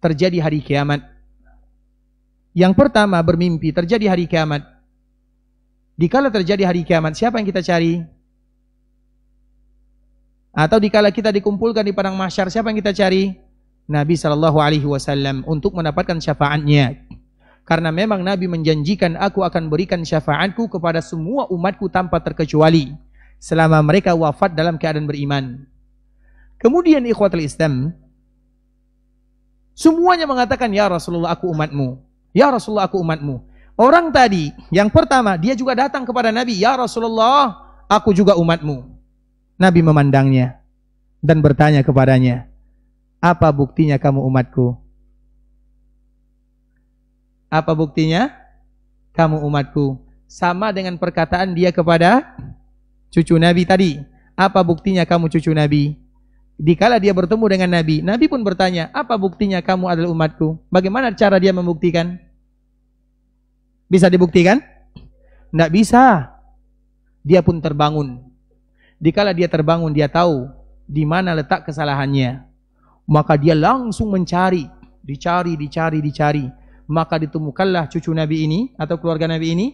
Terjadi hari kiamat. Yang pertama bermimpi, terjadi hari kiamat. Dikala terjadi hari kiamat, siapa yang kita cari? Atau dikala kita dikumpulkan di padang mahsyar, siapa yang kita cari? Nabi SAW untuk mendapatkan syafaatnya. Karena memang Nabi menjanjikan, aku akan berikan syafaatku kepada semua umatku tanpa terkecuali, selama mereka wafat dalam keadaan beriman. Kemudian ikhwatul Islam, semuanya mengatakan, ya Rasulullah aku umatmu. Ya Rasulullah aku umatmu. Orang tadi, yang pertama, dia juga datang kepada Nabi. Ya Rasulullah, aku juga umatmu. Nabi memandangnya dan bertanya kepadanya, apa buktinya kamu umatku? Apa buktinya kamu umatku? Sama dengan perkataan dia kepada cucu Nabi tadi. Apa buktinya kamu cucu Nabi? Dikala dia bertemu dengan Nabi, Nabi pun bertanya, apa buktinya kamu adalah umatku? Bagaimana cara dia membuktikan? Bisa dibuktikan? Tidak bisa. Dia pun terbangun. Dikala dia terbangun, dia tahu di mana letak kesalahannya. Maka dia langsung mencari, dicari. Maka ditemukanlah cucu Nabi ini atau keluarga Nabi ini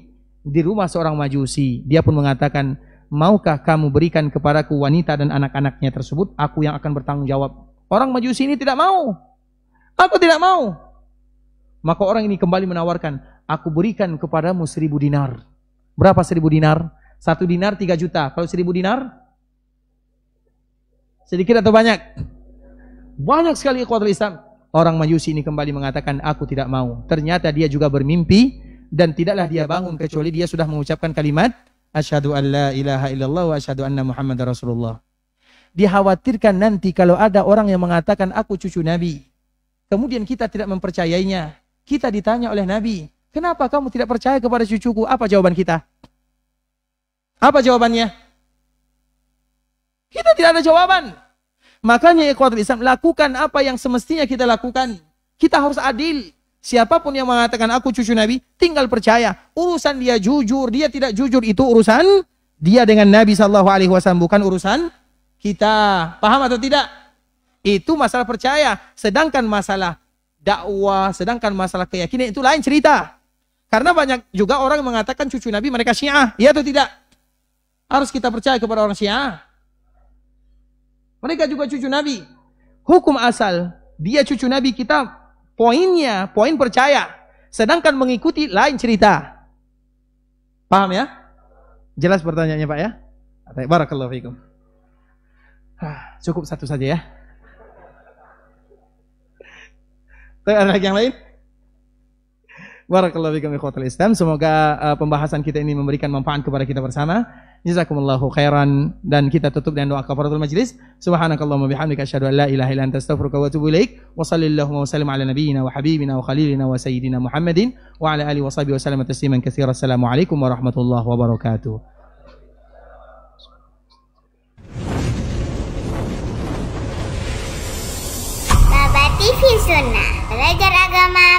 di rumah seorang Majusi. Dia pun mengatakan, maukah kamu berikan kepadaku wanita dan anak-anaknya tersebut? Aku yang akan bertanggung jawab. Orang Majusi ini tidak mau. Aku tidak mau. Maka orang ini kembali menawarkan, aku berikan kepadamu 1000 dinar. Berapa 1000 dinar? 1 dinar 3 juta. Kalau 1000 dinar? Sedikit atau banyak? Banyak sekali ikhwatul Islam. Orang Majusi ini kembali mengatakan, aku tidak mau. Ternyata dia juga bermimpi dan tidaklah dia bangun kecuali dia sudah mengucapkan kalimat asyhadu an la ilaha illallah wa asyhadu anna Muhammadar Rasulullah. Dikhawatirkan nanti kalau ada orang yang mengatakan aku cucu Nabi, kemudian kita tidak mempercayainya. Kita ditanya oleh Nabi, kenapa kamu tidak percaya kepada cucuku? Apa jawaban kita? Apa jawabannya? Kita tidak ada jawaban. Makanya ikhwatul Islam, lakukan apa yang semestinya kita lakukan. Kita harus adil. Siapapun yang mengatakan aku cucu Nabi, tinggal percaya. Urusan dia jujur, dia tidak jujur, itu urusan dia dengan Nabi SAW, bukan urusan kita. Paham atau tidak? Itu masalah percaya. Sedangkan masalah dakwah, sedangkan masalah keyakinan itu lain cerita. Karena banyak juga orang yang mengatakan cucu Nabi mereka Syiah. Iya atau tidak? Harus kita percaya kepada orang Syiah. Mereka juga cucu Nabi. Hukum asal, dia cucu Nabi, kita poinnya, poin percaya. Sedangkan mengikuti lain cerita. Paham ya? Jelas pertanyaannya Pak ya? Barakallahu fiikum. Cukup satu saja ya. Ada lagi yang lain? Barakallahu fiikum ikhwatul Islam. Semoga pembahasan kita ini memberikan manfaat kepada kita bersama. Jazakumullahu khairan. Dan kita tutup dengan doa kafaratul majlis. Subhanakallahumma bihamdika asyhadu an la ilaha illa anta astaghfiruka wa atubu ilaik. Wa sallallahu wa sallim ala nabiyyina wa habibina wa khalilina wa sayyidina Muhammadin wa ala alihi wa sahbihi wa sallam tasliman katsiran. Assalamualaikum warahmatullahi wabarakatuh. Baba TV Sunnah, belajar agama